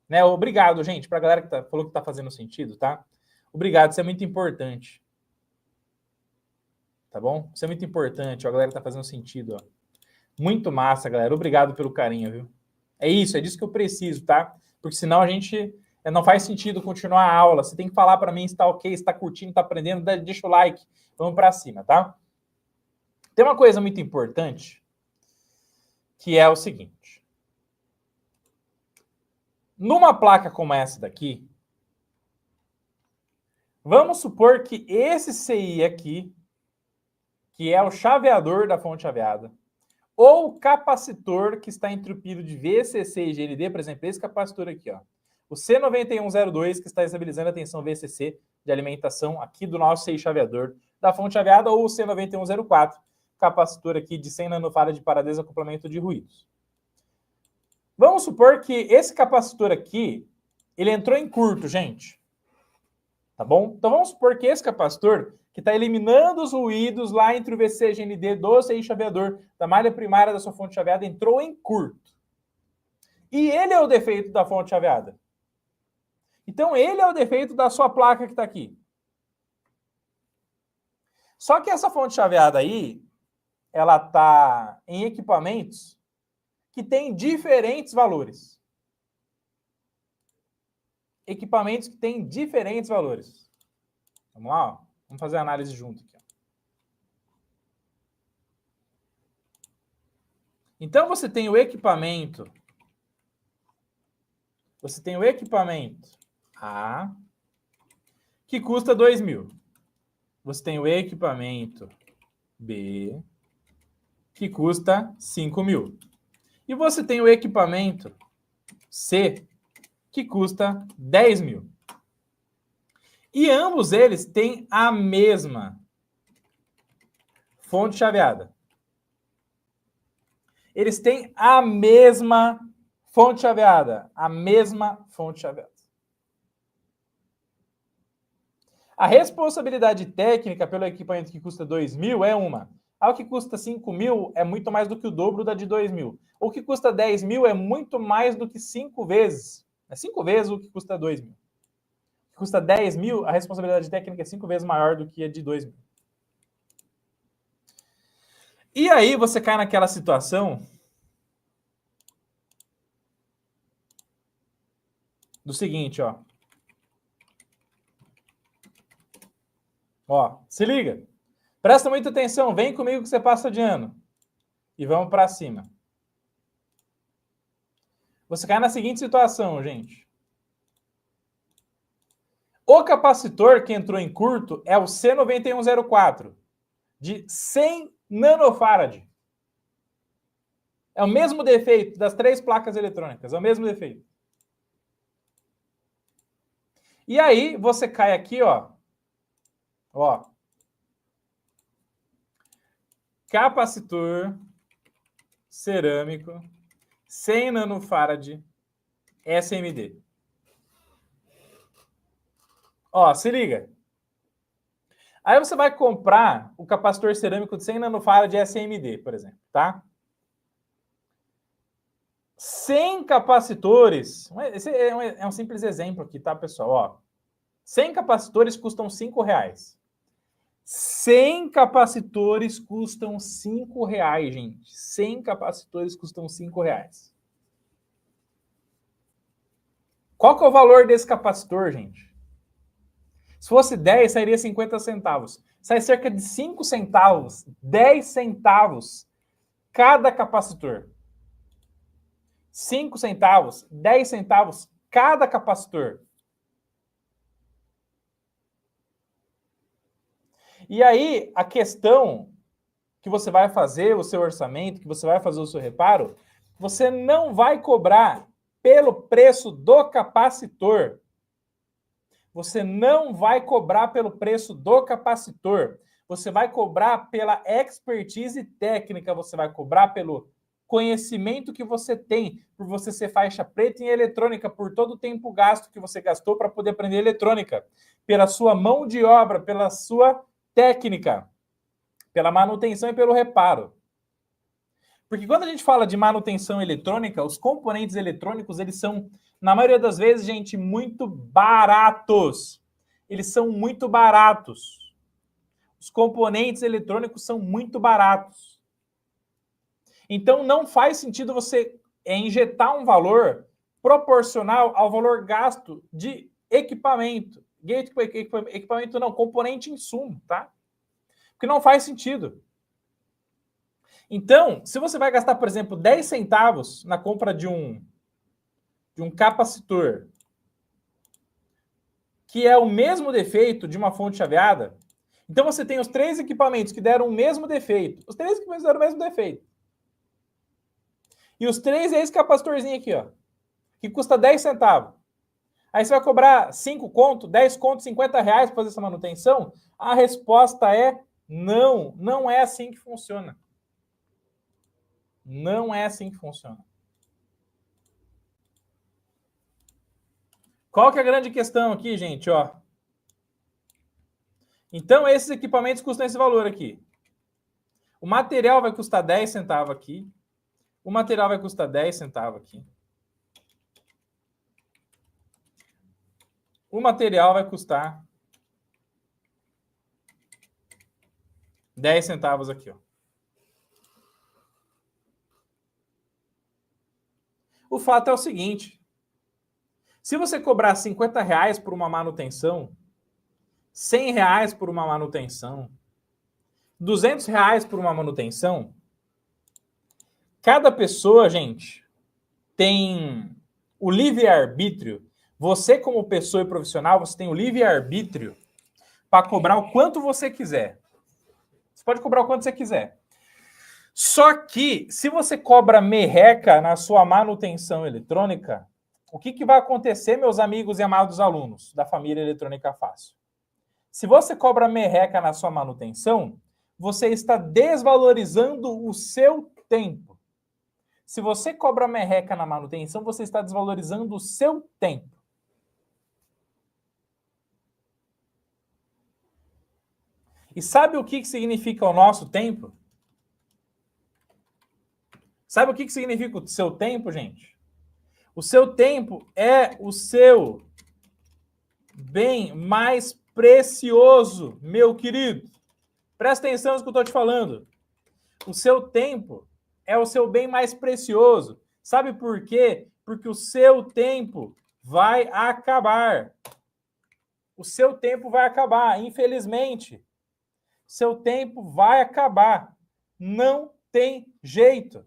né? Obrigado, gente, para a galera que falou que está fazendo sentido, tá? Obrigado, isso é muito importante. Tá bom? Isso é muito importante, ó, a galera que tá fazendo sentido, ó. Muito massa, galera. Obrigado pelo carinho, viu? É isso, é disso que eu preciso, tá? Porque senão a gente não faz sentido continuar a aula. Você tem que falar para mim se tá ok, se tá curtindo, tá aprendendo, deixa o like. Vamos para cima, tá? Tem uma coisa muito importante, que é o seguinte. Numa placa como essa daqui, vamos supor que esse CI aqui, que é o chaveador da fonte chaveada, ou o capacitor que está entupido de VCC e GND, por exemplo, esse capacitor aqui, ó, o C9102, que está estabilizando a tensão VCC de alimentação aqui do nosso CI chaveador da fonte chaveada, ou o C9104, capacitor aqui de 100 nanofarad para desacoplamento de ruídos. Vamos supor que esse capacitor aqui, ele entrou em curto, gente. Tá bom? Então vamos supor que esse capacitor, que está eliminando os ruídos lá entre o VC e GND do CI chaveador, da malha primária da sua fonte chaveada, entrou em curto. E ele é o defeito da fonte chaveada. Então ele é o defeito da sua placa que está aqui. Só que essa fonte chaveada aí, ela está em equipamentos que têm diferentes valores. Equipamentos que têm diferentes valores. Vamos lá? Ó. Vamos fazer a análise junto aqui. Ó. Então você tem o equipamento. Você tem o equipamento A, que custa 2.000. Você tem o equipamento B, que custa 5.000. E você tem o equipamento C, que custa 10.000. E ambos eles têm a mesma fonte chaveada. Eles têm a mesma fonte chaveada. A mesma fonte chaveada. A responsabilidade técnica pelo equipamento que custa 2.000 é uma. Ao que custa 5.000 é muito mais do que o dobro da de 2.000. O que custa 10.000 é muito mais do que 5 vezes. É 5 vezes o que custa 2.000. O que custa 10.000, a responsabilidade técnica é 5 vezes maior do que a de 2.000. E aí você cai naquela situação do seguinte, ó. Ó, se liga. Presta muita atenção, vem comigo que você passa de ano. E vamos para cima. Você cai na seguinte situação, gente. O capacitor que entrou em curto é o C9104, de 100 nanofarad. É o mesmo defeito das 3 placas eletrônicas, é o mesmo defeito. E aí você cai aqui, ó. Ó. Capacitor cerâmico 100 nanofarad SMD. Ó, se liga. Aí você vai comprar o capacitor cerâmico de 100 nanofarad SMD, por exemplo, tá? 100 capacitores, esse é um simples exemplo aqui, tá, pessoal? Ó, 100 capacitores custam R$5. 100 capacitores custam R$5, gente. 100 capacitores custam R$5. Qual que é o valor desse capacitor, gente? Se fosse 10, sairia 50 centavos. Sai cerca de 5 centavos, 10 centavos cada capacitor. 5 centavos, 10 centavos cada capacitor. E aí, a questão que você vai fazer o seu orçamento, que você vai fazer o seu reparo, você não vai cobrar pelo preço do capacitor. Você não vai cobrar pelo preço do capacitor. Você vai cobrar pela expertise técnica, você vai cobrar pelo conhecimento que você tem, por você ser faixa preta em eletrônica, por todo o tempo gasto que você gastou para poder aprender eletrônica, pela sua mão de obra, pela sua técnica, pela manutenção e pelo reparo. Porque quando a gente fala de manutenção eletrônica, os componentes eletrônicos, eles são, na maioria das vezes, gente, muito baratos. Eles são muito baratos. Os componentes eletrônicos são muito baratos. Então, não faz sentido você injetar um valor proporcional ao valor gasto de equipamento. Equipamento não, componente insumo, tá? Porque não faz sentido. Então, se você vai gastar, por exemplo, 10 centavos na compra de um capacitor, que é o mesmo defeito de uma fonte chaveada, então você tem os 3 equipamentos que deram o mesmo defeito. Os 3 equipamentos deram o mesmo defeito. E os 3 é esse capacitorzinho aqui, ó, que custa 10 centavos. Aí você vai cobrar 5 conto, 10 conto, R$50 para fazer essa manutenção? A resposta é não. Não é assim que funciona. Não é assim que funciona. Qual que é a grande questão aqui, gente? Ó. Então, esses equipamentos custam esse valor aqui. O material vai custar 10 centavos aqui. O material vai custar 10 centavos aqui. O material vai custar 10 centavos aqui, ó. O fato é o seguinte: se você cobrar R$50 por uma manutenção, R$100 por uma manutenção, R$200 por uma manutenção, cada pessoa, gente, tem o livre-arbítrio. Você, como pessoa e profissional, você tem o livre-arbítrio para cobrar o quanto você quiser. Você pode cobrar o quanto você quiser. Só que, se você cobra merreca na sua manutenção eletrônica, o que vai acontecer, meus amigos e amados alunos da família Eletrônica Fácil? Se você cobra merreca na sua manutenção, você está desvalorizando o seu tempo. Se você cobra merreca na manutenção, você está desvalorizando o seu tempo. E sabe o que significa o nosso tempo? Sabe o que significa o seu tempo, gente? O seu tempo é o seu bem mais precioso, meu querido. Presta atenção no que eu estou te falando. O seu tempo é o seu bem mais precioso. Sabe por quê? Porque o seu tempo vai acabar. O seu tempo vai acabar, infelizmente. Seu tempo vai acabar. Não tem jeito.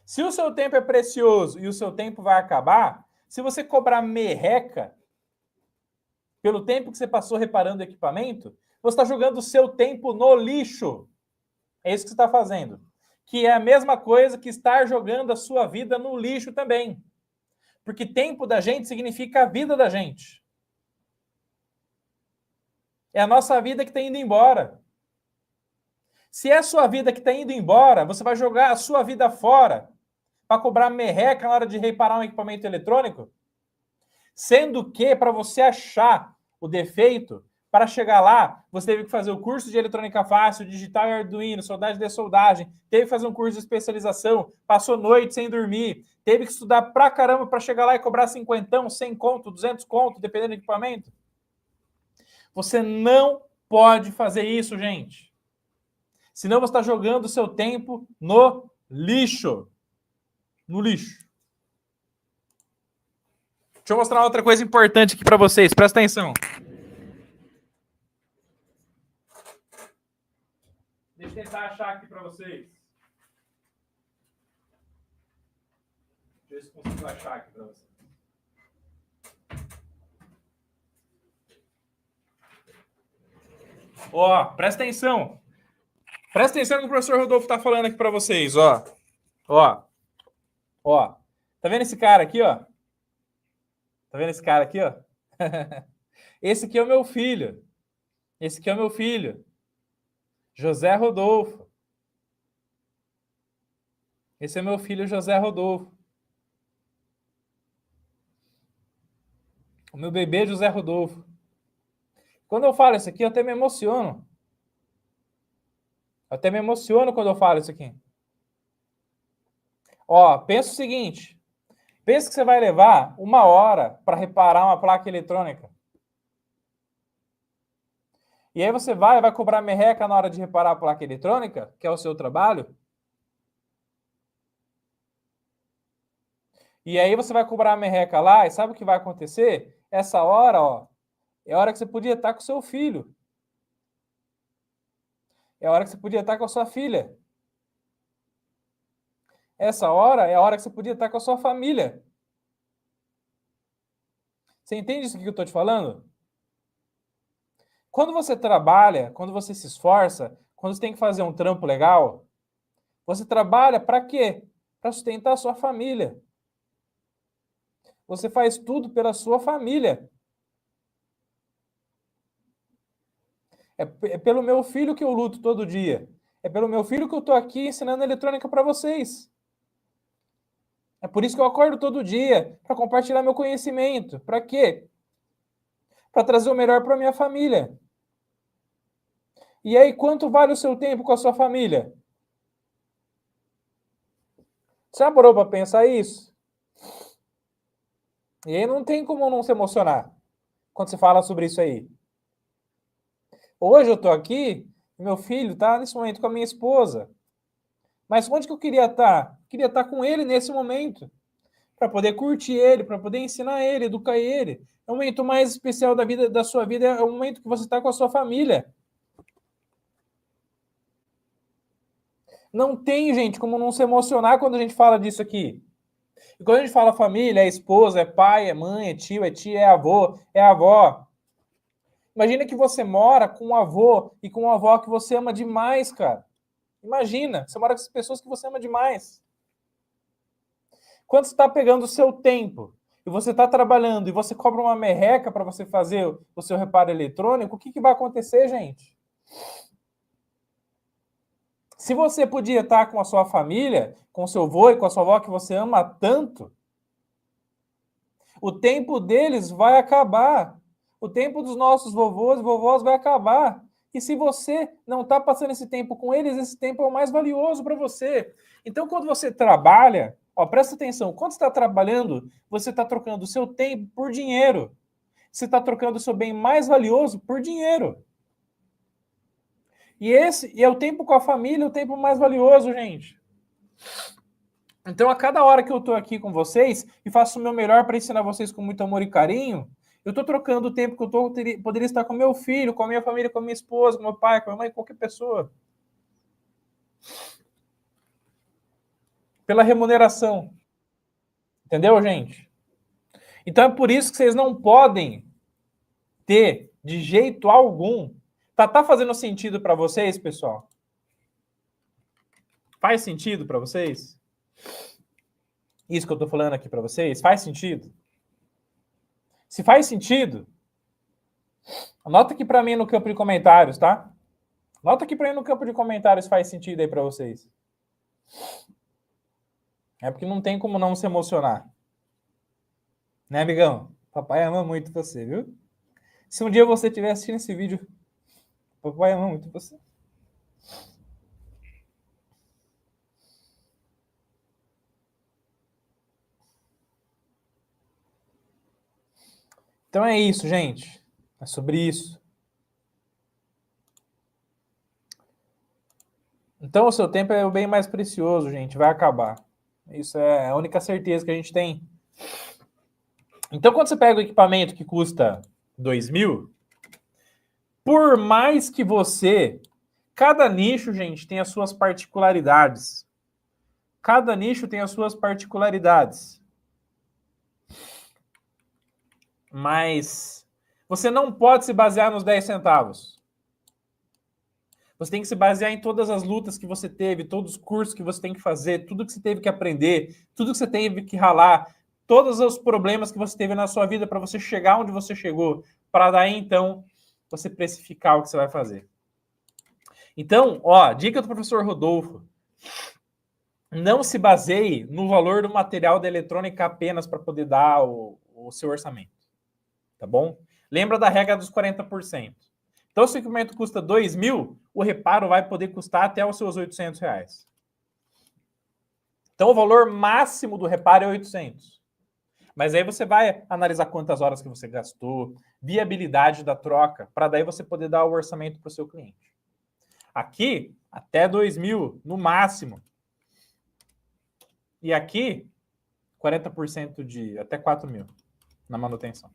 Se o seu tempo é precioso e o seu tempo vai acabar, se você cobrar merreca pelo tempo que você passou reparando o equipamento, você está jogando o seu tempo no lixo. É isso que você está fazendo. Que é a mesma coisa que estar jogando a sua vida no lixo também. Porque tempo da gente significa a vida da gente. É a nossa vida que está indo embora. Se é a sua vida que está indo embora, você vai jogar a sua vida fora para cobrar merreca na hora de reparar um equipamento eletrônico? Sendo que, para você achar o defeito, Para chegar lá, você teve que fazer o curso de eletrônica fácil, digital e Arduino, soldagem de soldagem, teve que fazer um curso de especialização, passou noite sem dormir, teve que estudar pra caramba para chegar lá e cobrar 50, 100 conto, 200 conto, dependendo do equipamento. Você não pode fazer isso, gente. Senão você está jogando o seu tempo no lixo. No lixo. Deixa eu mostrar outra coisa importante aqui para vocês. Presta atenção. Deixa eu tentar achar aqui para vocês. Deixa eu ver se consigo achar aqui para vocês. Ó, presta atenção. Presta atenção no que o professor Rodolfo está falando aqui para vocês, ó. Ó. Ó. Tá vendo esse cara aqui, ó? Tá vendo esse cara aqui, ó? Esse aqui é o meu filho. Esse aqui é o meu filho. José Rodolfo. Esse é meu filho José Rodolfo. O meu bebê José Rodolfo. Quando eu falo isso aqui, eu até me emociono. Eu até me emociono quando eu falo isso aqui. Ó, pensa o seguinte. Pensa que você vai levar 1 hora para reparar uma placa eletrônica. E aí você vai cobrar merreca na hora de reparar a placa eletrônica, que é o seu trabalho. E aí você vai cobrar a merreca lá, e sabe o que vai acontecer? Essa hora, ó, é a hora que você podia estar com o seu filho. É a hora que você podia estar com a sua filha. Essa hora é a hora que você podia estar com a sua família. Você entende isso que eu estou te falando? Quando você trabalha, quando você se esforça, quando você tem que fazer um trampo legal, você trabalha para quê? Para sustentar a sua família. Você faz tudo pela sua família. É pelo meu filho que eu luto todo dia. É pelo meu filho que eu estou aqui ensinando eletrônica para vocês. É por isso que eu acordo todo dia, para compartilhar meu conhecimento. Para quê? Para trazer o melhor para minha família. E aí, quanto vale o seu tempo com a sua família? Você já parou para pensar isso? E aí não tem como não se emocionar quando você fala sobre isso aí. Hoje eu estou aqui, meu filho está nesse momento com a minha esposa. Mas onde que eu queria estar? Queria estar com ele nesse momento. Para poder curtir ele, para poder ensinar ele, educar ele. É o momento mais especial da sua vida, é o momento que você está com a sua família. Não tem, gente, como não se emocionar quando a gente fala disso aqui. E quando a gente fala família, é esposa, é pai, é mãe, é tio, é tia, é avô, é avó. Imagina que você mora com um avô e com uma avó que você ama demais, cara. Imagina, você mora com essas pessoas que você ama demais. Quando você está pegando o seu tempo e você está trabalhando e você cobra uma merreca para você fazer o seu reparo eletrônico, o que vai acontecer, gente? Se você podia estar com a sua família, com o seu avô e com a sua avó que você ama tanto, o tempo deles vai acabar. O tempo dos nossos vovôs e vovós vai acabar. E se você não está passando esse tempo com eles, esse tempo é o mais valioso para você. Então, quando você trabalha, ó, presta atenção, quando você está trabalhando, você está trocando o seu tempo por dinheiro. Você está trocando o seu bem mais valioso por dinheiro. E esse é o tempo com a família, o tempo mais valioso, gente. Então, a cada hora que eu estou aqui com vocês e faço o meu melhor para ensinar vocês com muito amor e carinho, eu estou trocando o tempo que eu poderia estar com meu filho, com a minha família, com a minha esposa, com meu pai, com a minha mãe, qualquer pessoa. Pela remuneração. Entendeu, gente? Então é por isso que vocês não podem ter, de jeito algum. Tá fazendo sentido para vocês, pessoal? Faz sentido para vocês? Isso que eu estou falando aqui para vocês? Faz sentido? Se faz sentido, anota aqui para mim no campo de comentários, tá? Anota aqui para mim no campo de comentários se faz sentido aí para vocês. É porque não tem como não se emocionar. Né, amigão? Papai ama muito você, viu? Se um dia você estiver assistindo esse vídeo, papai ama muito você. Então é isso, gente. É sobre isso. Então o seu tempo é o bem mais precioso, gente. Vai acabar. Isso é a única certeza que a gente tem. Então quando você pega o equipamento que custa 2.000, por mais que você... Cada nicho, gente, tem as suas particularidades. Cada nicho tem as suas particularidades. Mas você não pode se basear nos 10 centavos. Você tem que se basear em todas as lutas que você teve, todos os cursos que você tem que fazer, tudo que você teve que aprender, tudo que você teve que ralar, todos os problemas que você teve na sua vida para você chegar onde você chegou, para daí então você precificar o que você vai fazer. Então, ó, dica do professor Rodolfo: não se baseie no valor do material da eletrônica apenas para poder dar o seu orçamento. Tá bom? Lembra da regra dos 40%. Então, se o equipamento custa 2.000, o reparo vai poder custar até os seus R$800. Então, o valor máximo do reparo é 800. Mas aí você vai analisar quantas horas que você gastou, viabilidade da troca, para daí você poder dar o orçamento para o seu cliente. Aqui, até 2.000 no máximo. E aqui, 40% de até 4.000 na manutenção.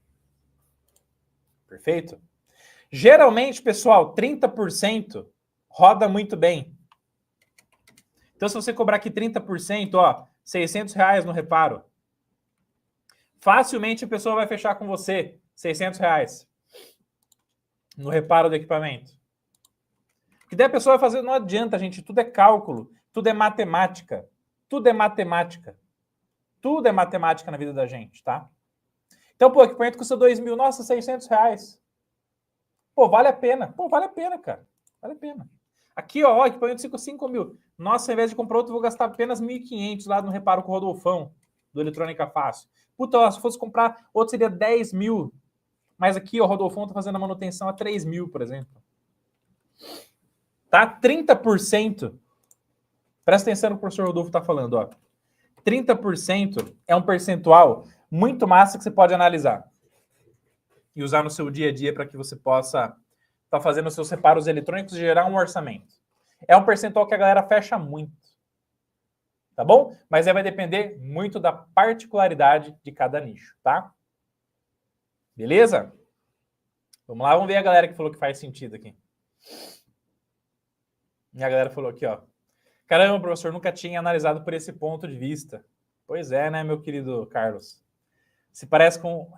Perfeito? Geralmente, pessoal, 30% roda muito bem. Então, se você cobrar aqui 30%, ó, R$600 no reparo, facilmente a pessoa vai fechar com você R$600 no reparo do equipamento. Porque daí a pessoa vai fazer, não adianta, gente, tudo é cálculo, tudo é matemática, tudo é matemática. Tudo é matemática na vida da gente, tá? Então, pô, o equipamento custa 2.000, nossa, R$600. Pô, vale a pena. Pô, vale a pena, cara. Vale a pena. Aqui, ó, equipamento custa 5.000. Nossa, ao invés de comprar outro, vou gastar apenas 1.500 lá no reparo com o Rodolfão, do Eletrônica Fácil. Puta, ó, se fosse comprar outro seria 10.000. Mas aqui, ó, o Rodolfão tá fazendo a manutenção a 3.000, por exemplo. Tá? 30%. Presta atenção no que o professor Rodolfo tá falando, ó. 30% é um percentual muito massa que você pode analisar e usar no seu dia a dia para que você possa estar fazendo os seus reparos eletrônicos e gerar um orçamento. É um percentual que a galera fecha muito. Tá bom? Mas aí vai depender muito da particularidade de cada nicho, tá? Beleza? Vamos lá, vamos ver a galera que falou que faz sentido aqui. E a galera falou aqui, ó. Caramba, professor, nunca tinha analisado por esse ponto de vista. Pois é, né, meu querido Carlos? Se parece com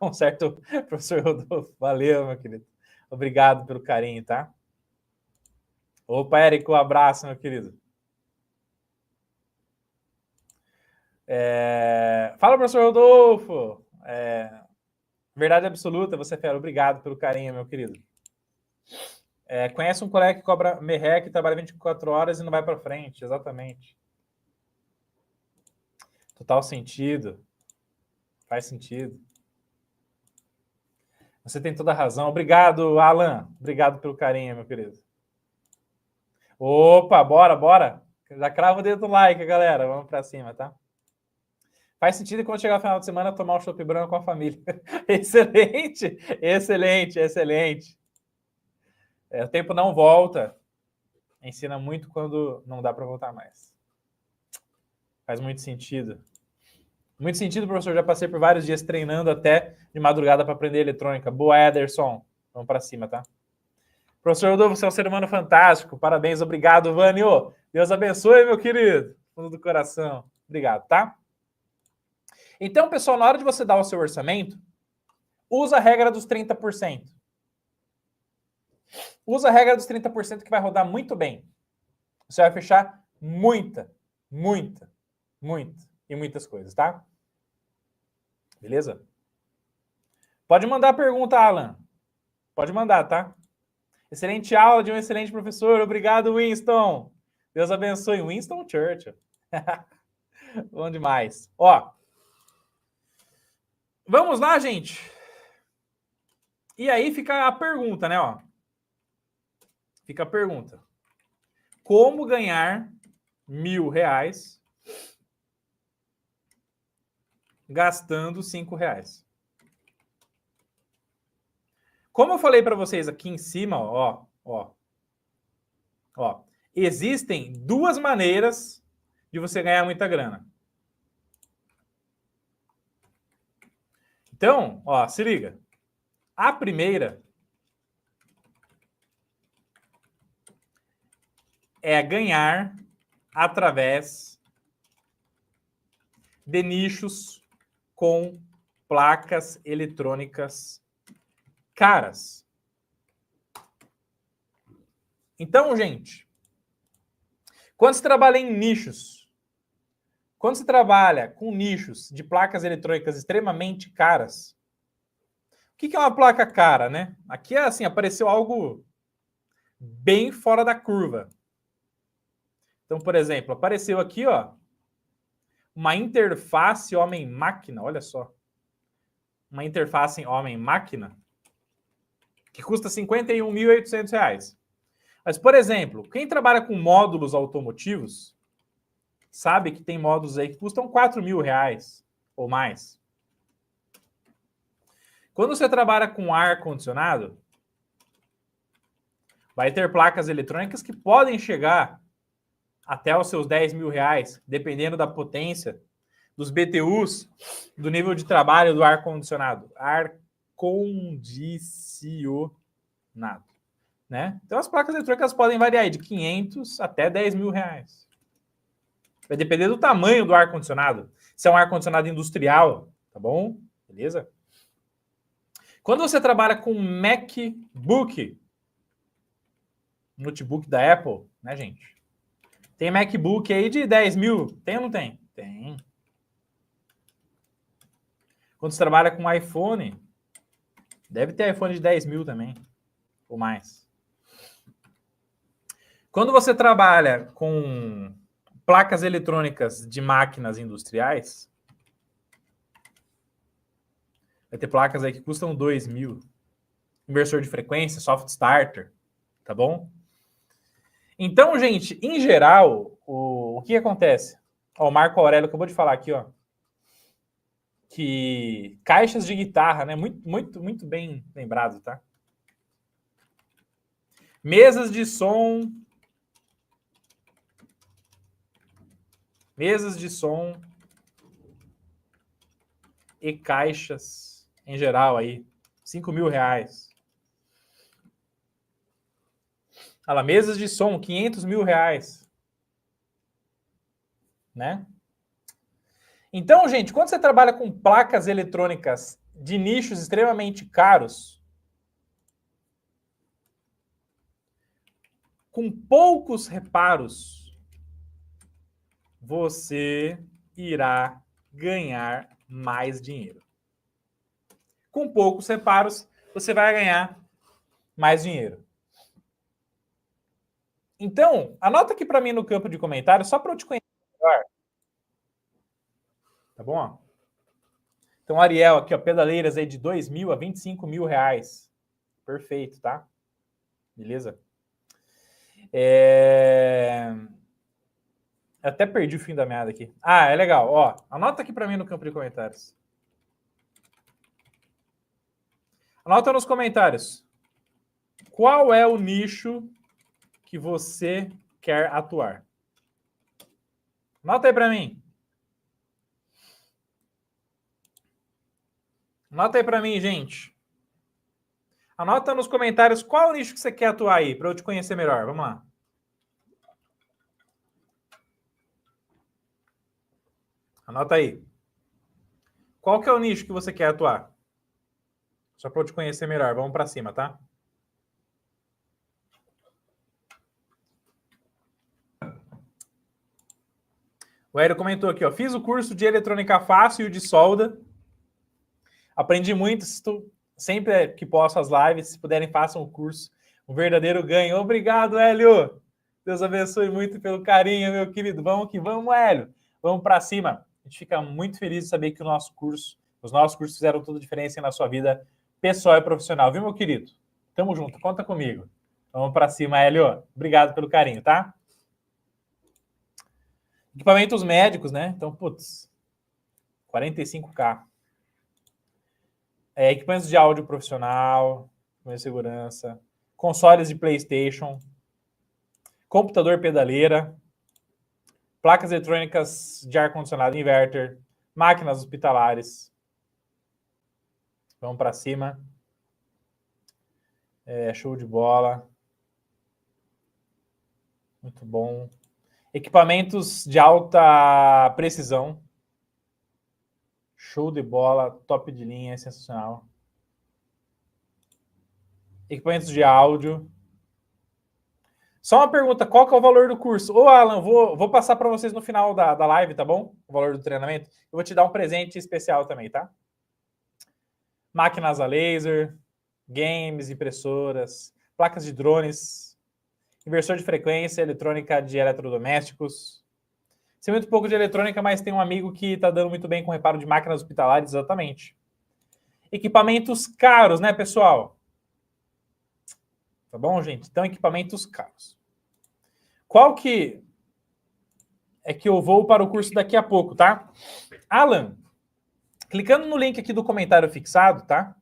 um certo professor Rodolfo. Valeu, meu querido. Obrigado pelo carinho, tá? Opa, Érico, um abraço, meu querido. Fala, professor Rodolfo. Verdade absoluta, você é fera. Obrigado pelo carinho, meu querido. Conhece um colega que cobra merreca, trabalha 24 horas e não vai para frente. Exatamente. Total sentido. Faz sentido. Você tem toda a razão. Obrigado, Alan. Obrigado pelo carinho, meu querido. Opa, bora. Já crava o dedo no like, galera. Vamos para cima, tá? Faz sentido quando chegar no final de semana tomar um chopp branco com a família. Excelente. O tempo não volta. Ensina muito quando não dá para voltar mais. Faz muito sentido. Muito sentido, professor. Já passei por vários dias treinando até de madrugada para aprender eletrônica. Boa, Ederson. Vamos para cima, tá? Professor Rodolfo, você é um ser humano fantástico. Parabéns, obrigado, Vânio. Deus abençoe, meu querido. Fundo do coração. Obrigado, tá? Então, pessoal, na hora de você dar o seu orçamento, usa a regra dos 30%. Usa a regra dos 30% que vai rodar muito bem. Você vai fechar muitas coisas, tá? Beleza? Pode mandar pergunta, Alan. Pode mandar, tá? Excelente aula de um excelente professor. Obrigado, Winston. Deus abençoe. Winston Churchill. Bom demais. Ó, vamos lá, gente. E aí fica a pergunta, né? Ó. Fica a pergunta. Como ganhar R$ 1.000 gastando R$ 5? Como eu falei para vocês aqui em cima, ó, existem duas maneiras de você ganhar muita grana. Então, ó, se liga. A primeira é ganhar através de nichos com placas eletrônicas caras. Então, gente, quando você trabalha em nichos, quando você trabalha com nichos de placas eletrônicas extremamente caras, o que é uma placa cara, né? Aqui, assim, apareceu algo bem fora da curva. Então, por exemplo, apareceu aqui, ó, uma interface homem-máquina, olha só. Uma interface homem-máquina que custa R$ 51.800. Mas, por exemplo, quem trabalha com módulos automotivos sabe que tem módulos aí que custam R$ 4.000 ou mais. Quando você trabalha com ar-condicionado, vai ter placas eletrônicas que podem chegar até os seus R$ 10.000, dependendo da potência dos BTUs, do nível de trabalho do ar-condicionado. Ar-condicionado, né? Então as placas eletrônicas podem variar de R$ 500 até R$ 10.000. Vai depender do tamanho do ar-condicionado. Se é um ar-condicionado industrial, tá bom? Beleza? Quando você trabalha com MacBook, notebook da Apple, né, gente? Tem MacBook aí de 10 mil. Tem ou não tem? Tem. Quando você trabalha com iPhone, deve ter iPhone de 10 mil também, ou mais. Quando você trabalha com placas eletrônicas de máquinas industriais, vai ter placas aí que custam 2 mil. Inversor de frequência, soft starter, tá bom? Então, gente, em geral, o que acontece? Ó, o Marco Aurélio acabou de falar aqui, ó, que caixas de guitarra, né? Muito bem lembrado, tá? Mesas de som e caixas em geral aí, R$ 5.000. Olha lá, mesas de som, R$ 500.000, né? Então, gente, quando você trabalha com placas eletrônicas de nichos extremamente caros, com poucos reparos, você irá ganhar mais dinheiro. Com poucos reparos, você vai ganhar mais dinheiro. Então, anota aqui para mim no campo de comentários, só para eu te conhecer melhor. Tá bom? Então, Ariel aqui, ó, pedaleiras aí de 2 mil a 25 mil reais. Perfeito, tá? Beleza? Até perdi o fim da meada aqui. Ah, é legal. Ó, anota aqui para mim no campo de comentários. Anota nos comentários. Qual é o nicho que você quer atuar? Anota aí para mim. Anota aí para mim, gente. Anota nos comentários qual o nicho que você quer atuar aí, para eu te conhecer melhor. Vamos lá. Anota aí. Qual que é o nicho que você quer atuar? Só para eu te conhecer melhor. Vamos para cima, tá? O Hélio comentou aqui, ó. Fiz o curso de eletrônica fácil e de solda. Aprendi muito. Sempre que posso as lives, se puderem, façam o curso. Um verdadeiro ganho. Obrigado, Hélio. Deus abençoe muito pelo carinho, meu querido. Vamos que vamos, Hélio. Vamos para cima. A gente fica muito feliz de saber que os nossos cursos fizeram toda a diferença na sua vida pessoal e profissional, viu, meu querido? Tamo junto, conta comigo. Vamos para cima, Hélio. Obrigado pelo carinho, tá? Equipamentos médicos, né? Então, putz, 45K. Equipamentos de áudio profissional, de segurança, consoles de PlayStation, computador pedaleira, placas eletrônicas de ar-condicionado inverter, máquinas hospitalares. Vamos para cima. Show de bola. Muito bom. Equipamentos de alta precisão. Show de bola, top de linha, sensacional. Equipamentos de áudio. Só uma pergunta, qual que é o valor do curso? Ô, Alan, vou passar para vocês no final da live, tá bom? O valor do treinamento. Eu vou te dar um presente especial também, tá? Máquinas a laser, games, impressoras, placas de drones, inversor de frequência, eletrônica de eletrodomésticos. Sei muito pouco de eletrônica, mas tem um amigo que está dando muito bem com reparo de máquinas hospitalares, exatamente. Equipamentos caros, né, pessoal? Tá bom, gente? Então, equipamentos caros. Qual que é que eu vou para o curso daqui a pouco, tá? Alan, clicando no link aqui do comentário fixado, tá?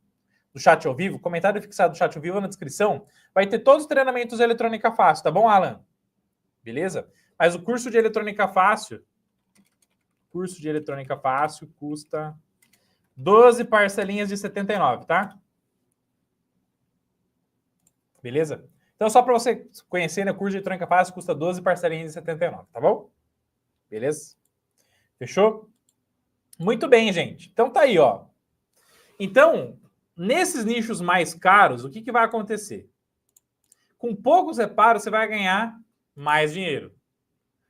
Do chat ao vivo, comentário fixado do chat ao vivo na descrição, vai ter todos os treinamentos de eletrônica fácil, tá bom, Alan? Beleza? Mas o curso de eletrônica fácil custa 12 parcelinhas de 79, tá? Beleza? Então, só para você conhecer, né, o curso de eletrônica fácil custa 12 parcelinhas de 79, tá bom? Beleza? Fechou? Muito bem, gente. Então tá aí, ó. Então, nesses nichos mais caros, o que vai acontecer? Com poucos reparos, você vai ganhar mais dinheiro.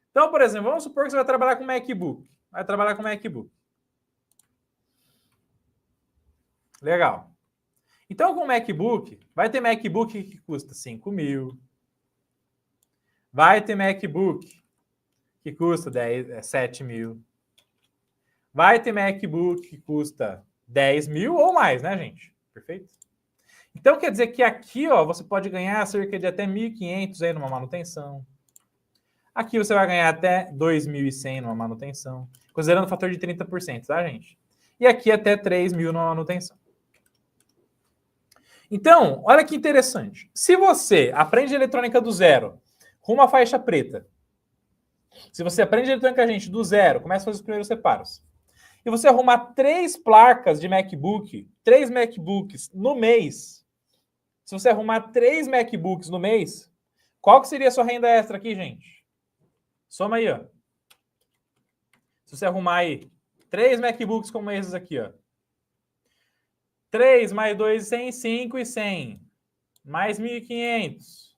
Então, por exemplo, vamos supor que você vai trabalhar com MacBook. Vai trabalhar com MacBook. Legal. Então, com MacBook, vai ter MacBook que custa 5 mil. Vai ter MacBook que custa 7 mil. Vai ter MacBook que custa 10 mil ou mais, né, gente? Perfeito? Então, quer dizer que aqui, ó, você pode ganhar cerca de até 1.500 aí numa manutenção. Aqui você vai ganhar até 2.100 numa manutenção, considerando o fator de 30%, tá, gente? E aqui até 3 mil numa manutenção. Então, olha que interessante. Se você aprende eletrônica do zero, rumo à faixa preta. Se você aprende eletrônica, gente, do zero, começa a fazer os primeiros reparos. E você arrumar 3 placas de MacBook, 3 MacBooks no mês. Se você arrumar 3 MacBooks no mês, qual que seria a sua renda extra aqui, gente? Soma aí, ó. Se você arrumar aí 3 MacBooks como esses aqui, ó. 3 mais 2, 100, 5 e 100. Mais 1.500.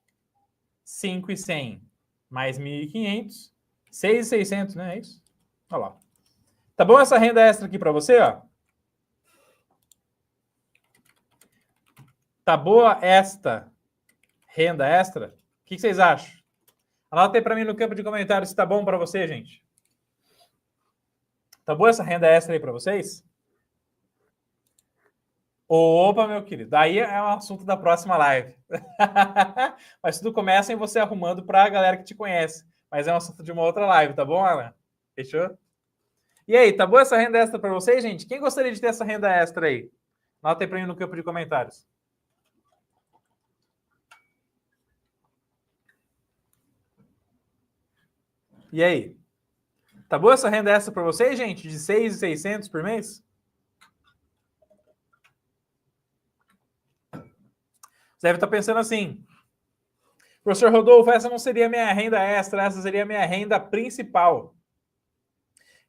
5 e 100. Mais 1.500. 6.600, né? É isso? Olha lá. Tá bom essa renda extra aqui para você, ó? Tá boa esta renda extra? O que vocês acham? Anota aí para mim no campo de comentários se tá bom para você, gente. Tá boa essa renda extra aí para vocês? Opa, meu querido. Daí é um assunto da próxima live. Mas tudo começa em você arrumando para a galera que te conhece. Mas é um assunto de uma outra live, tá bom, Alan? Fechou? E aí, tá boa essa renda extra para vocês, gente? Quem gostaria de ter essa renda extra aí? Anota aí para mim no campo de comentários. E aí? Tá boa essa renda extra para vocês, gente? De 6.600 por mês? Você deve estar pensando assim, professor Rodolfo, essa não seria minha renda extra, essa seria minha renda principal.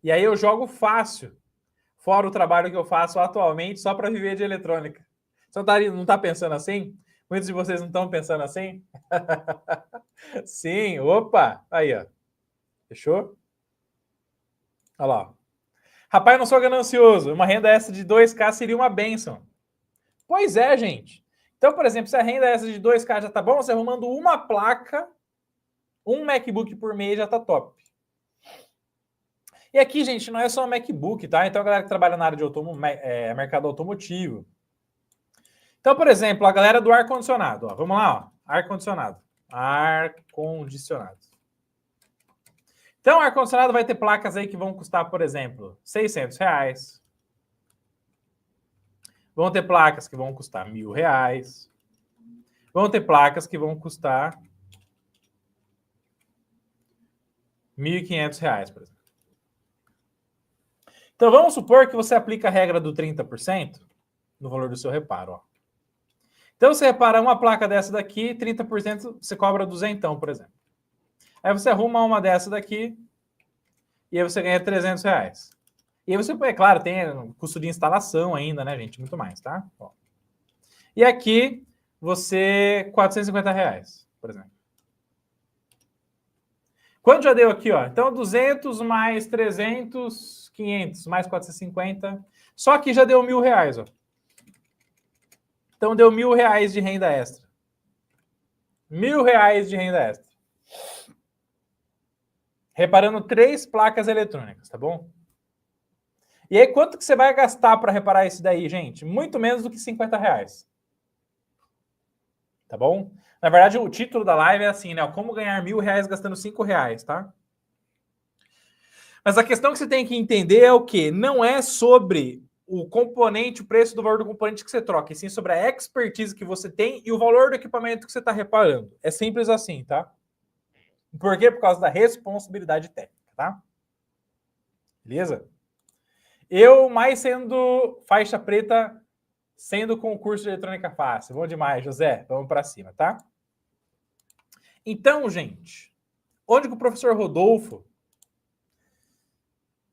E aí eu jogo fácil, fora o trabalho que eu faço atualmente, só para viver de eletrônica. Você não está pensando assim? Muitos de vocês não estão pensando assim? Sim, opa! Aí, ó. Fechou? Olha lá. Rapaz, não sou ganancioso. Uma renda extra de 2K seria uma bênção. Pois é, gente. Então, por exemplo, se a renda extra de 2K já tá bom, você arrumando uma placa, um MacBook por mês já tá top. E aqui, gente, não é só MacBook, tá? Então, a galera que trabalha na área de mercado automotivo, Então, por exemplo, a galera do ar-condicionado. Vamos lá, ó. Ar-condicionado. Ar-condicionado. Então, ar-condicionado vai ter placas aí que vão custar, por exemplo, R$600. Vão ter placas que vão custar R$1.000. Vão ter placas que vão custar R$1.500, por exemplo. Então, vamos supor que você aplica a regra do 30% no valor do seu reparo. Ó. Então, você repara uma placa dessa daqui, 30% você cobra R$200, por exemplo. Aí você arruma uma dessa daqui e aí você ganha R$300. E aí você, é claro, tem custo de instalação ainda, né, gente? Muito mais, tá? Ó. E aqui, você, R$450, por exemplo. Quanto já deu aqui, ó? Então, 200 mais 300, 500 mais 450. Só que já deu R$1.000, ó. Então, deu R$1.000 de renda extra. R$1.000 de renda extra. Reparando 3 placas eletrônicas, tá bom? E aí, quanto que você vai gastar para reparar isso daí, gente? Muito menos do que R$50. Tá bom? Na verdade, o título da live é assim, né? Como ganhar R$1.000 gastando R$5, tá? Mas a questão que você tem que entender é o quê? Não é sobre o componente, o preço do valor do componente que você troca, e sim sobre a expertise que você tem e o valor do equipamento que você está reparando. É simples assim, tá? Por quê? Por causa da responsabilidade técnica, tá? Beleza? Eu, mais sendo faixa preta, sendo concurso de eletrônica fácil. Bom demais, José. Vamos para cima, tá? Então, gente, onde que o professor Rodolfo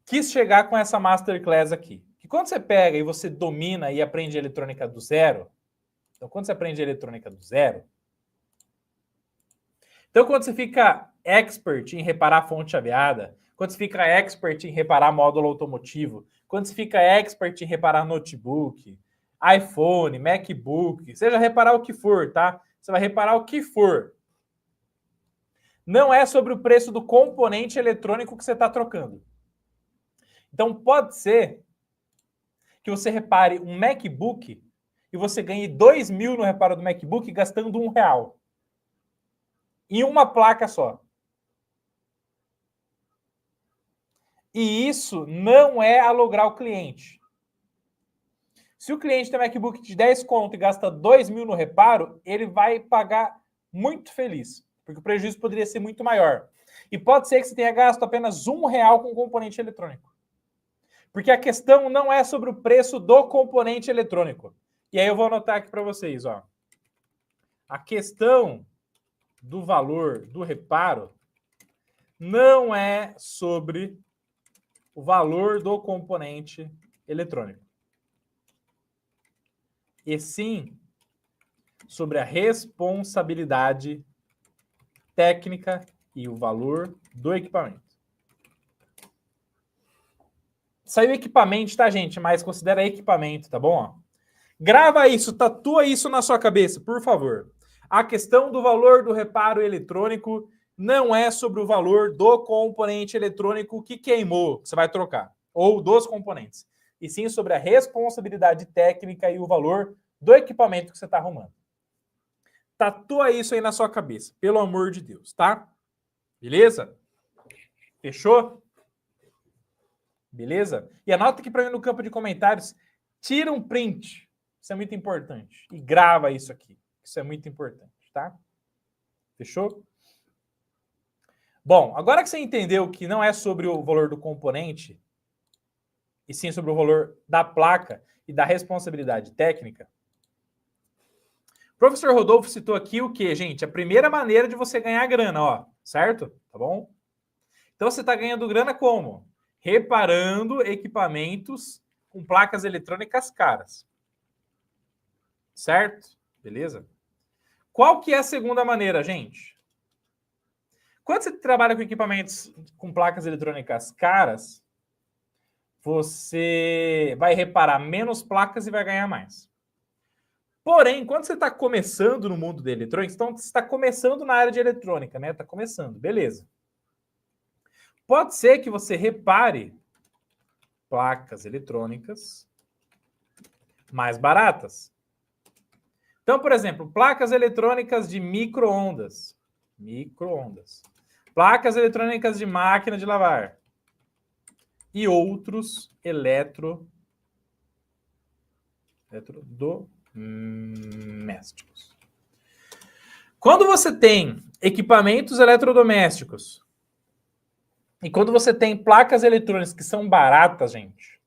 quis chegar com essa masterclass aqui? Que quando você pega e você domina e aprende eletrônica do zero, então quando você aprende eletrônica do zero, então quando você fica expert em reparar fonte chaveada, quando você fica expert em reparar módulo automotivo, quando você fica expert em reparar notebook, iPhone, MacBook, seja reparar o que for, tá? Você vai reparar o que for. Não é sobre o preço do componente eletrônico que você está trocando. Então pode ser que você repare um MacBook e você ganhe 2.000 no reparo do MacBook gastando R$1. Em uma placa só. E isso não é alograr o cliente. Se o cliente tem um MacBook de 10 conto e gasta 2.000 no reparo, ele vai pagar muito feliz, porque o prejuízo poderia ser muito maior. E pode ser que você tenha gasto apenas R$1 com componente eletrônico. Porque a questão não é sobre o preço do componente eletrônico. E aí eu vou anotar aqui para vocês, ó. A questão do valor do reparo não é sobre o valor do componente eletrônico. E sim sobre a responsabilidade técnica e o valor do equipamento. Saiu equipamento, tá, gente? Mas considera equipamento, tá bom? Grava isso, tatua isso na sua cabeça, por favor. A questão do valor do reparo eletrônico não é sobre o valor do componente eletrônico que queimou, que você vai trocar, ou dos componentes, e sim sobre a responsabilidade técnica e o valor do equipamento que você está arrumando. Tatua isso aí na sua cabeça, pelo amor de Deus, tá? Beleza? Fechou? Beleza? E anota aqui para mim no campo de comentários, tira um print, isso é muito importante, e grava isso aqui, isso é muito importante, tá? Fechou? Bom, agora que você entendeu que não é sobre o valor do componente, e sim sobre o valor da placa e da responsabilidade técnica, o professor Rodolfo citou aqui o que, gente? A primeira maneira de você ganhar grana, ó, certo? Tá bom? Então você está ganhando grana como? Reparando equipamentos com placas eletrônicas caras. Certo? Beleza? Qual que é a segunda maneira, gente? Quando você trabalha com equipamentos com placas eletrônicas caras, você vai reparar menos placas e vai ganhar mais. Porém, quando você está começando no mundo de eletrônica, então você está começando na área de eletrônica, né? Está começando, beleza. Pode ser que você repare placas eletrônicas mais baratas. Então, por exemplo, placas eletrônicas de micro-ondas. Micro-ondas. Placas eletrônicas de máquina de lavar. E outros eletrodomésticos. Quando você tem equipamentos eletrodomésticos e quando você tem placas eletrônicas que são baratas, gente,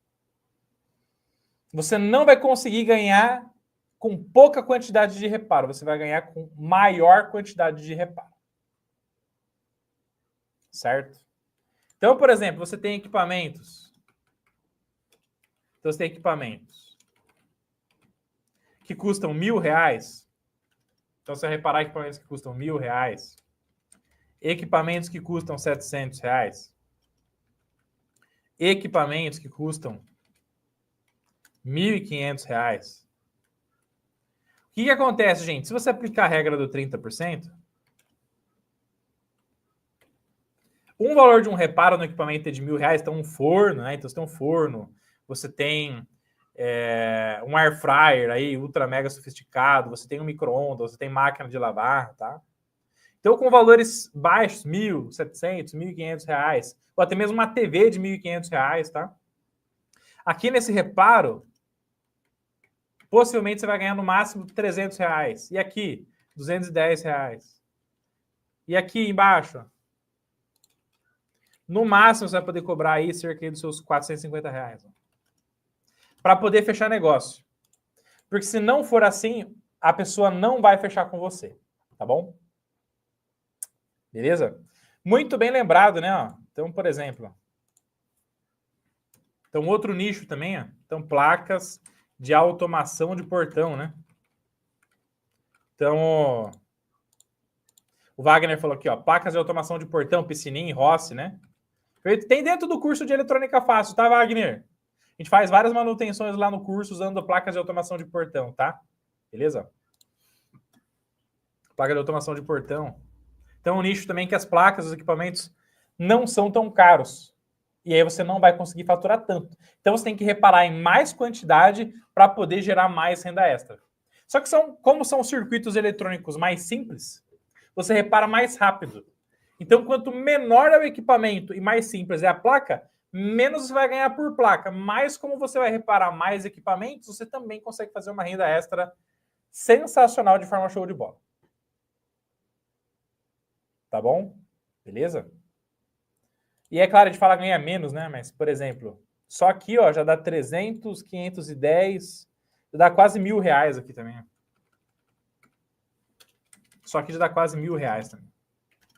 você não vai conseguir ganhar com pouca quantidade de reparo, você vai ganhar com maior quantidade de reparo. Certo? Então, por exemplo, você tem equipamentos. Então, você tem equipamentos que custam R$1.000. Então, você vai reparar equipamentos que custam R$1.000. Equipamentos que custam R$700. Equipamentos que custam R$1.500. O que acontece, gente? Se você aplicar a regra do 30%, um valor de um reparo no equipamento é de R$1.000, então um forno, né? Então você tem um forno, você tem um air fryer aí, ultra mega sofisticado, você tem um micro-ondas, você tem máquina de lavar, tá? Então com valores baixos, R$1.700, R$1.500, ou até mesmo uma TV de R$1.500, tá? Aqui nesse reparo, possivelmente você vai ganhar no máximo R$300. E aqui, R$210. E aqui embaixo, no máximo você vai poder cobrar aí cerca dos seus R$450. Para poder fechar negócio. Porque se não for assim, a pessoa não vai fechar com você. Tá bom? Beleza? Muito bem lembrado, né? Então, por exemplo. Então, outro nicho também, ó. Então, placas de automação de portão, né? Então, o Wagner falou aqui, ó, placas de automação de portão, piscininha, Rossi, né? Tem dentro do curso de eletrônica fácil, tá, Wagner? A gente faz várias manutenções lá no curso usando placas de automação de portão, tá? Beleza? Placa de automação de portão. Então, um nicho também que as placas, os equipamentos não são tão caros. E aí você não vai conseguir faturar tanto. Então, você tem que reparar em mais quantidade para poder gerar mais renda extra. Só que como são circuitos eletrônicos mais simples, você repara mais rápido. Então, quanto menor é o equipamento e mais simples é a placa, menos você vai ganhar por placa. Mas como você vai reparar mais equipamentos, você também consegue fazer uma renda extra sensacional de forma show de bola. Tá bom? Beleza? E é claro, a gente fala ganha menos, né? Mas, por exemplo, só aqui, ó, já dá 300, 510, já dá quase R$1.000 aqui também. Só aqui já dá quase R$1.000 também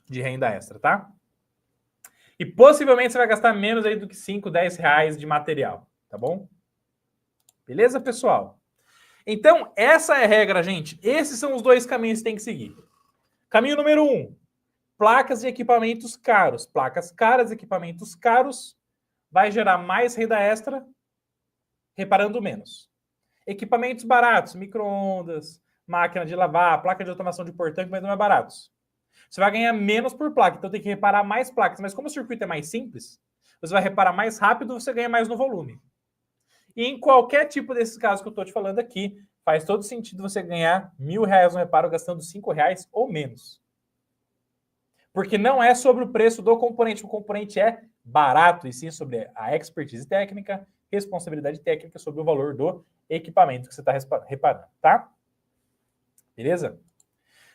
de renda extra, tá? E possivelmente você vai gastar menos aí do que 5, 10 reais de material, tá bom? Beleza, pessoal? Então, essa é a regra, gente. Esses são os dois caminhos que você tem que seguir. Caminho número 1, placas e equipamentos caros. Placas caras, equipamentos caros, vai gerar mais renda extra, reparando menos. Equipamentos baratos, micro-ondas, máquina de lavar, placa de automação de portão, equipamentos mais baratos. Você vai ganhar menos por placa, então tem que reparar mais placas. Mas como o circuito é mais simples, você vai reparar mais rápido, você ganha mais no volume. E em qualquer tipo desses casos que eu estou te falando aqui, faz todo sentido você ganhar R$1.000 no reparo gastando R$5 ou menos. Porque não é sobre o preço do componente, o componente é barato, e sim sobre a expertise técnica, responsabilidade técnica sobre o valor do equipamento que você está reparando, tá? Beleza?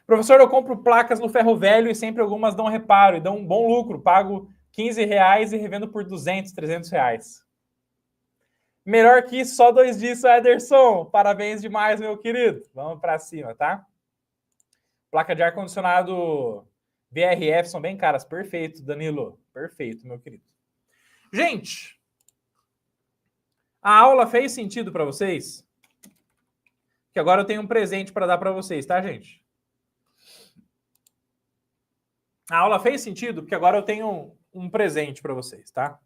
Professor, eu compro placas no ferro velho e sempre algumas dão reparo e dão um bom lucro. Pago R$15 e revendo por R$200, R$300. Melhor que isso, só 2 disso, Ederson. Parabéns demais, meu querido. Vamos para cima, tá? Placa de ar-condicionado VRF são bem caras. Perfeito, Danilo. Perfeito, meu querido. Gente, a aula fez sentido para vocês? Que agora eu tenho um presente para dar para vocês, tá, gente? A aula fez sentido porque agora eu tenho um presente para vocês, tá?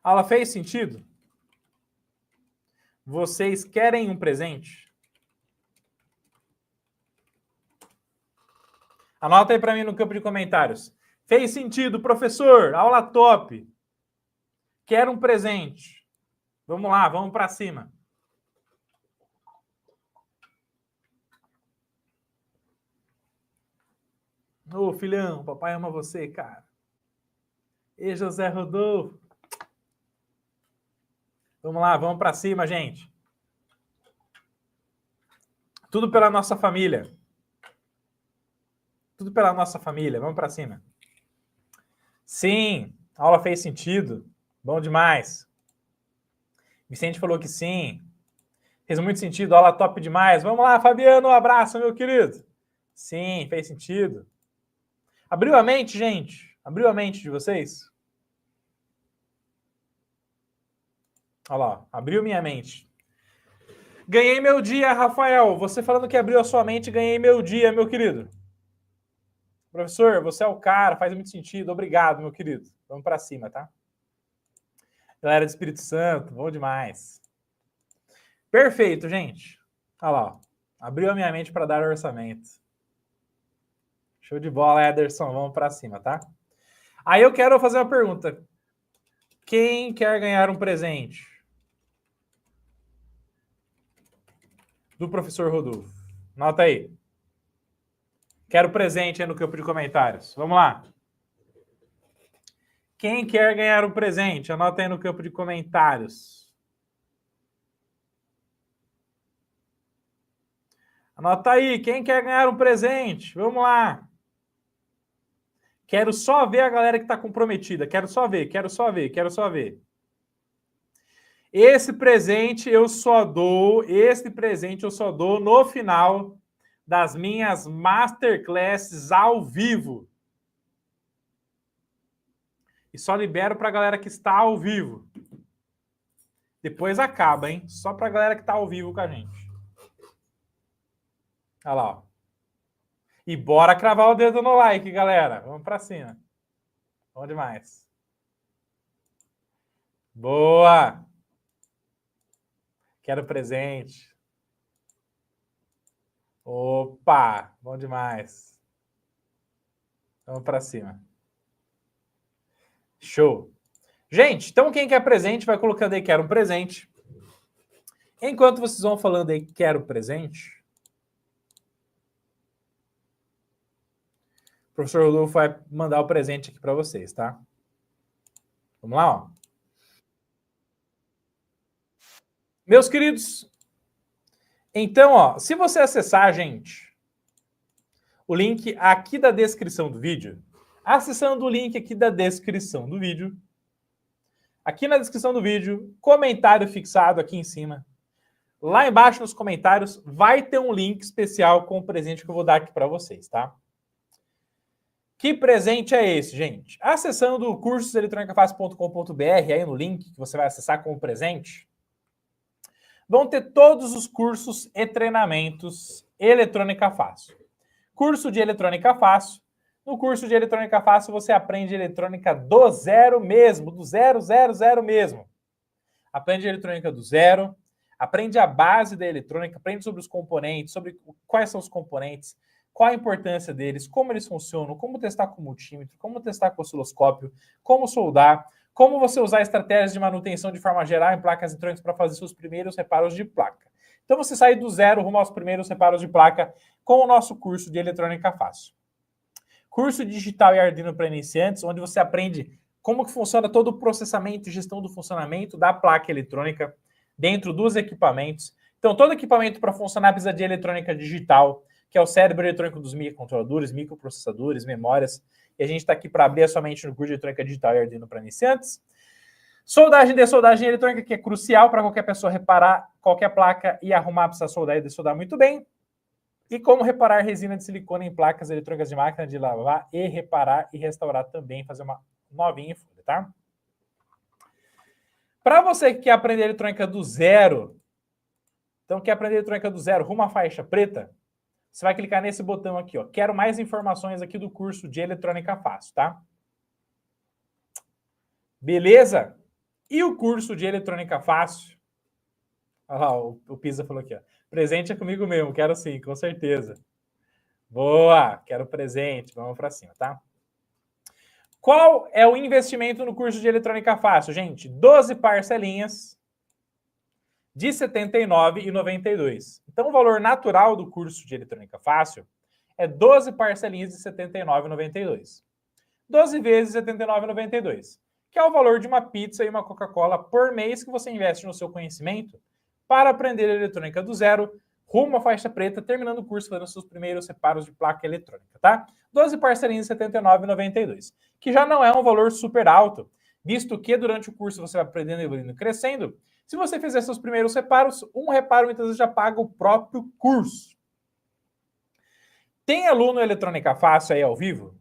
A aula fez sentido? Vocês querem um presente? Anota aí para mim no campo de comentários. Fez sentido, professor? Aula top. Quero um presente. Vamos lá, vamos para cima. Ô, filhão, papai ama você, cara. E José Rodolfo. Vamos lá, vamos para cima, gente. Tudo pela nossa família. Tudo pela nossa família. Vamos para cima. Sim, a aula fez sentido. Bom demais. Vicente falou que sim. Fez muito sentido, aula top demais. Vamos lá, Fabiano, um abraço, meu querido. Sim, fez sentido. Abriu a mente, gente? Abriu a mente de vocês? Olha lá, abriu minha mente. Ganhei meu dia, Rafael. Você falando que abriu a sua mente, ganhei meu dia, meu querido. Professor, você é o cara, faz muito sentido. Obrigado, meu querido. Vamos para cima, tá? Galera do Espírito Santo, bom demais. Perfeito, gente. Olha lá, abriu a minha mente para dar orçamento. Show de bola, Ederson. Vamos para cima, tá? Aí eu quero fazer uma pergunta. Quem quer ganhar um presente do professor Rodolfo? Nota aí. Quero presente aí no campo de comentários. Vamos lá. Quem quer ganhar um presente? Anota aí no campo de comentários. Anota aí. Quem quer ganhar um presente? Vamos lá. Quero só ver a galera que está comprometida. Quero só ver. Esse presente eu só dou no final das minhas masterclasses ao vivo. E só libero para a galera que está ao vivo. Depois acaba, hein? Só para a galera que está ao vivo com a gente. Olha lá, ó. E bora cravar o dedo no like, galera. Vamos para cima. Bom demais. Boa! Quero presente. Opa! Bom demais. Vamos para cima. Show! Gente, então quem quer presente, vai colocando aí quero um presente. Enquanto vocês vão falando aí quero presente, o professor Rodolfo vai mandar o presente aqui para vocês, tá? Vamos lá, ó. Meus queridos, então, ó, se você acessar, gente, o link aqui da descrição do vídeo, acessando o link aqui da descrição do vídeo, aqui na descrição do vídeo, comentário fixado aqui em cima, lá embaixo nos comentários vai ter um link especial com o presente que eu vou dar aqui para vocês, tá? Que presente é esse, gente? Acessando o cursoseletronicafácil.com.br, aí no link que você vai acessar como presente, vão ter todos os cursos e treinamentos Eletrônica Fácil. Curso de Eletrônica Fácil. No curso de Eletrônica Fácil você aprende eletrônica do zero mesmo, do zero mesmo. Aprende eletrônica do zero, aprende a base da eletrônica, aprende sobre os componentes, sobre quais são os componentes, qual a importância deles, como eles funcionam, como testar com multímetro, como testar com osciloscópio, como soldar, como você usar estratégias de manutenção de forma geral em placas eletrônicas para fazer seus primeiros reparos de placa. Então você sai do zero rumo aos primeiros reparos de placa com o nosso curso de Eletrônica Fácil. Curso digital e Arduino para iniciantes, onde você aprende como que funciona todo o processamento e gestão do funcionamento da placa eletrônica dentro dos equipamentos. Então, todo equipamento para funcionar precisa de eletrônica digital, que é o cérebro eletrônico dos microcontroladores, microprocessadores, memórias. E a gente está aqui para abrir a sua mente no curso de eletrônica digital e Arduino para iniciantes. Soldagem e dessoldagem eletrônica, que é crucial para qualquer pessoa reparar qualquer placa e arrumar, precisa soldar e dessoldar muito bem. E como reparar resina de silicone em placas eletrônicas de máquina de lavar e reparar e restaurar também, fazer uma novinha em folha, tá? Para você que quer aprender eletrônica do zero, então quer aprender eletrônica do zero, rumo à faixa preta, você vai clicar nesse botão aqui, ó. Quero mais informações aqui do curso de Eletrônica Fácil, tá? Beleza? E o curso de Eletrônica Fácil? Olha lá, o Pisa falou aqui, ó. Presente é comigo mesmo, quero sim, com certeza. Boa, quero presente, vamos para cima, tá? Qual é o investimento no curso de Eletrônica Fácil, gente? 12 parcelinhas de R$ 79,92. Então, o valor natural do curso de Eletrônica Fácil é 12 parcelinhas de R$ 79,92. 12 vezes R$ 79,92, que é o valor de uma pizza e uma Coca-Cola por mês que você investe no seu conhecimento para aprender eletrônica do zero, rumo à faixa preta, terminando o curso fazendo seus primeiros reparos de placa eletrônica, tá? 12 parcelinhas de R$ 79,92, que já não é um valor super alto, visto que durante o curso você vai aprendendo, evoluindo e crescendo. Se você fizer seus primeiros reparos, um reparo muitas vezes já paga o próprio curso. Tem aluno Eletrônica Fácil aí ao vivo?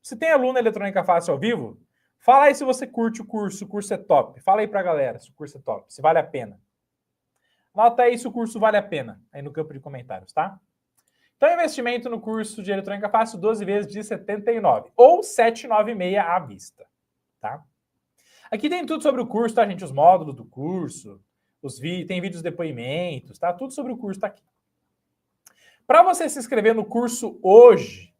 Se tem aluno Eletrônica Fácil ao vivo, fala aí se você curte o curso é top. Fala aí pra galera se o curso é top, se vale a pena. Nota aí se o curso vale a pena, aí no campo de comentários, tá? Então, investimento no curso de Eletrônica Fácil, 12 vezes de R$ 79, ou R$ 796 à vista, tá? Aqui tem tudo sobre o curso, tá, gente? Os módulos do curso, tem vídeos de depoimentos, tá? Tudo sobre o curso tá aqui. Para você se inscrever no curso hoje,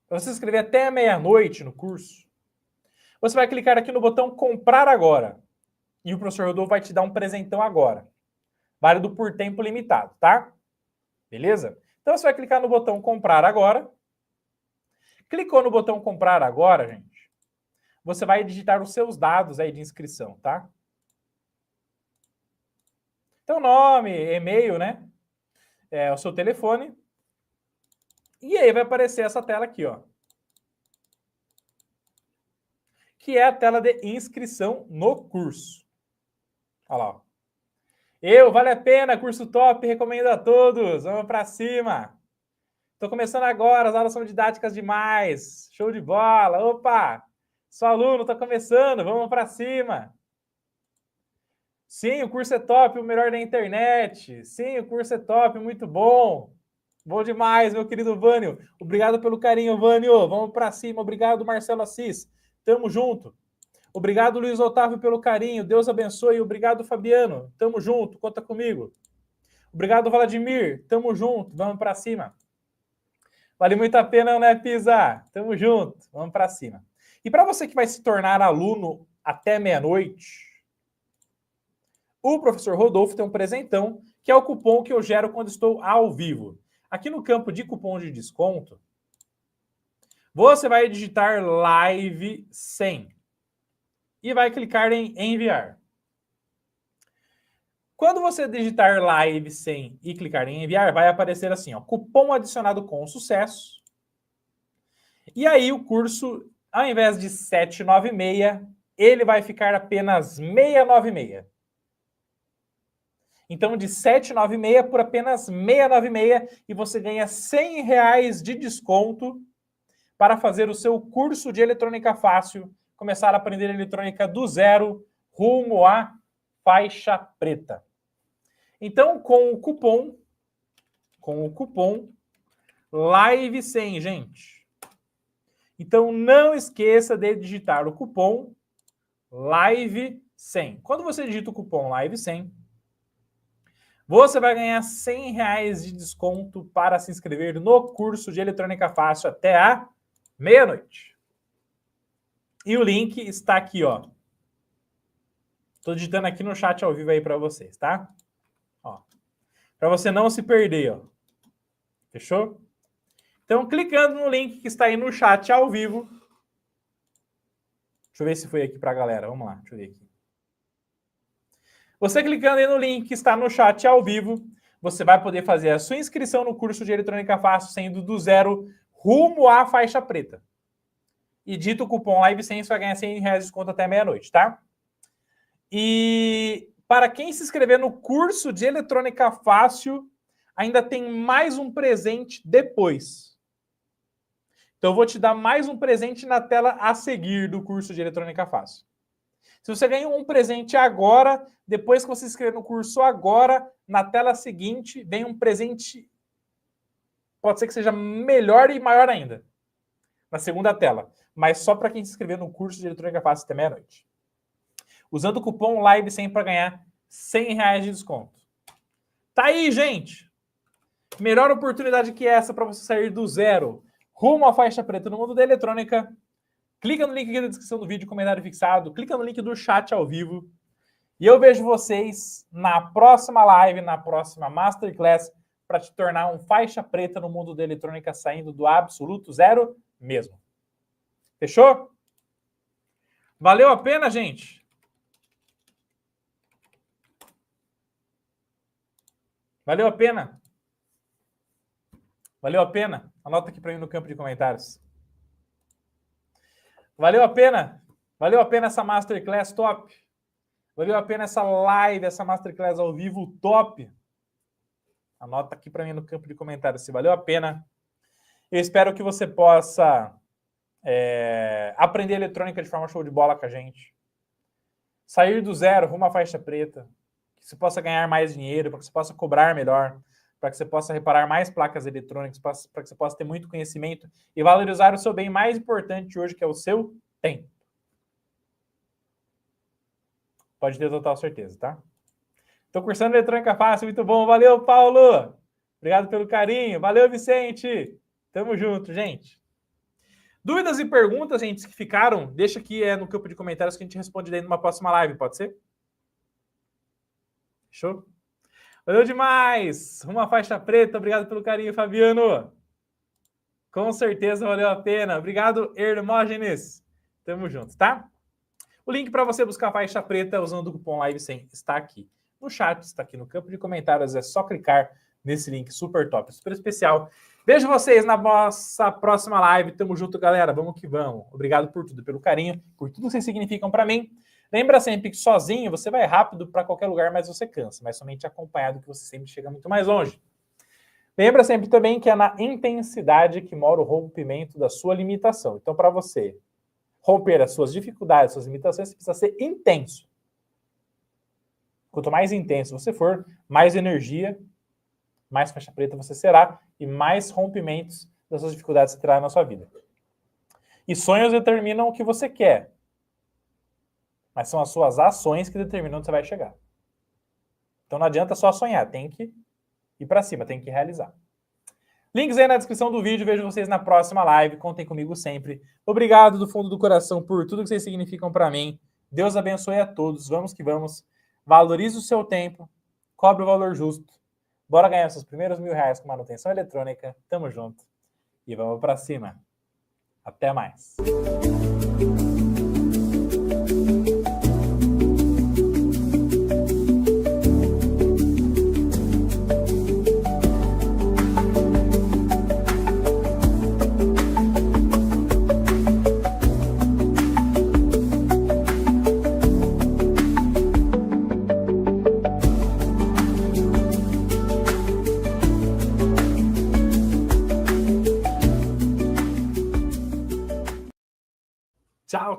para você se inscrever até meia-noite no curso, você vai clicar aqui no botão comprar agora. E o professor Rodolfo vai te dar um presentão agora. Válido por tempo limitado, tá? Beleza? Então você vai clicar no botão comprar agora. Clicou no botão comprar agora, gente. Você vai digitar os seus dados aí de inscrição, tá? Então, nome, e-mail, né? O seu telefone. E aí vai aparecer essa tela aqui, ó. Que é a tela de inscrição no curso. Olha lá, ó. Vale a pena, curso top, recomendo a todos. Vamos para cima. Estou começando agora, as aulas são didáticas demais. Show de bola. Opa! Sou aluno, estou começando, vamos para cima. Sim, o curso é top, o melhor da internet. Sim, o curso é top, muito bom. Bom demais, meu querido Vânio. Obrigado pelo carinho, Vânio. Vamos para cima. Obrigado, Marcelo Assis. Tamo junto. Obrigado, Luiz Otávio, pelo carinho. Deus abençoe. Obrigado, Fabiano. Tamo junto. Conta comigo. Obrigado, Vladimir. Tamo junto. Vamos para cima. Vale muito a pena, né, Pisa? Tamo junto. Vamos para cima. E para você que vai se tornar aluno até meia-noite, o professor Rodolfo tem um presentão, que é o cupom que eu gero quando estou ao vivo. Aqui no campo de cupom de desconto, você vai digitar Live 100 e vai clicar em enviar. Quando você digitar Live 100 e clicar em enviar, vai aparecer assim, ó, cupom adicionado com sucesso. E aí o curso, ao invés de 796, ele vai ficar apenas 696. Então, de 796 por apenas 696 e você ganha R$100 de desconto para fazer o seu curso de eletrônica fácil, começar a aprender eletrônica do zero, rumo à faixa preta. Então, com o cupom LIVE100, gente. Então, não esqueça de digitar o cupom LIVE100. Quando você digita o cupom LIVE100, você vai ganhar R$100 de desconto para se inscrever no curso de eletrônica fácil até a meia-noite. E o link está aqui, ó. Estou digitando aqui no chat ao vivo aí para vocês, tá? Ó, para você não se perder, ó. Fechou? Então, clicando no link que está aí no chat ao vivo. Deixa eu ver se foi aqui para a galera. Vamos lá, deixa eu ver aqui. Você clicando aí no link que está no chat ao vivo, você vai poder fazer a sua inscrição no curso de eletrônica fácil, sendo do zero rumo à faixa preta. E dito o cupom LIVE100, você vai ganhar R$100 de desconto até meia-noite, tá? E para quem se inscrever no curso de eletrônica fácil, ainda tem mais um presente depois. Então eu vou te dar mais um presente na tela a seguir do curso de eletrônica fácil. Se você ganhou um presente agora, depois que você se inscrever no curso agora, na tela seguinte, vem um presente, pode ser que seja melhor e maior ainda, na segunda tela. Mas só para quem se inscrever no curso de eletrônica fácil até meia-noite. Usando o cupom LIVE100 para ganhar R$100 de desconto. Tá aí, gente! Melhor oportunidade que essa para você sair do zero rumo à faixa preta no mundo da eletrônica. Clica no link aqui na descrição do vídeo, comentário fixado. Clica no link do chat ao vivo. E eu vejo vocês na próxima live, na próxima Masterclass, para te tornar um faixa preta no mundo da eletrônica, saindo do absoluto zero mesmo. Fechou? Valeu a pena, gente? Valeu a pena? Valeu a pena? Anota aqui para mim no campo de comentários. Valeu a pena? Valeu a pena essa Masterclass top? Valeu a pena essa live, essa Masterclass ao vivo top? Anota aqui para mim no campo de comentários se valeu a pena. Eu espero que você possa aprender eletrônica de forma show de bola com a gente. Sair do zero rumo à faixa preta. Que você possa ganhar mais dinheiro, para que você possa cobrar melhor, para que você possa reparar mais placas eletrônicas, para que você possa ter muito conhecimento e valorizar o seu bem mais importante hoje, que é o seu tempo. Pode ter total certeza, tá? Estou cursando eletrônica fácil, muito bom. Valeu, Paulo! Obrigado pelo carinho. Valeu, Vicente! Tamo junto, gente. Dúvidas e perguntas, gente, que ficaram, deixa aqui no campo de comentários que a gente responde daí numa próxima live, pode ser? Fechou? Valeu demais! Uma faixa preta, obrigado pelo carinho, Fabiano. Com certeza valeu a pena. Obrigado, Hermógenes. Tamo junto, tá? O link para você buscar a faixa preta usando o cupom LIVE100 está aqui no chat, está aqui no campo de comentários. É só clicar nesse link super top, super especial. Vejo vocês na nossa próxima live. Tamo junto, galera. Vamos que vamos. Obrigado por tudo, pelo carinho, por tudo que vocês significam para mim. Lembra sempre que sozinho você vai rápido para qualquer lugar, mas você cansa. Mas somente acompanhado que você sempre chega muito mais longe. Lembra sempre também que é na intensidade que mora o rompimento da sua limitação. Então, para você romper as suas dificuldades, suas limitações, você precisa ser intenso. Quanto mais intenso você for, mais energia, mais faixa preta você será e mais rompimentos das suas dificuldades você terá na sua vida. E sonhos determinam o que você quer. Mas são as suas ações que determinam onde você vai chegar. Então não adianta só sonhar, tem que ir para cima, tem que realizar. Links aí na descrição do vídeo, vejo vocês na próxima live, contem comigo sempre. Obrigado do fundo do coração por tudo que vocês significam para mim. Deus abençoe a todos, vamos que vamos. Valorize o seu tempo, cobre o valor justo. Bora ganhar seus primeiros R$1.000 com manutenção eletrônica, tamo junto e vamos para cima. Até mais. Tchau.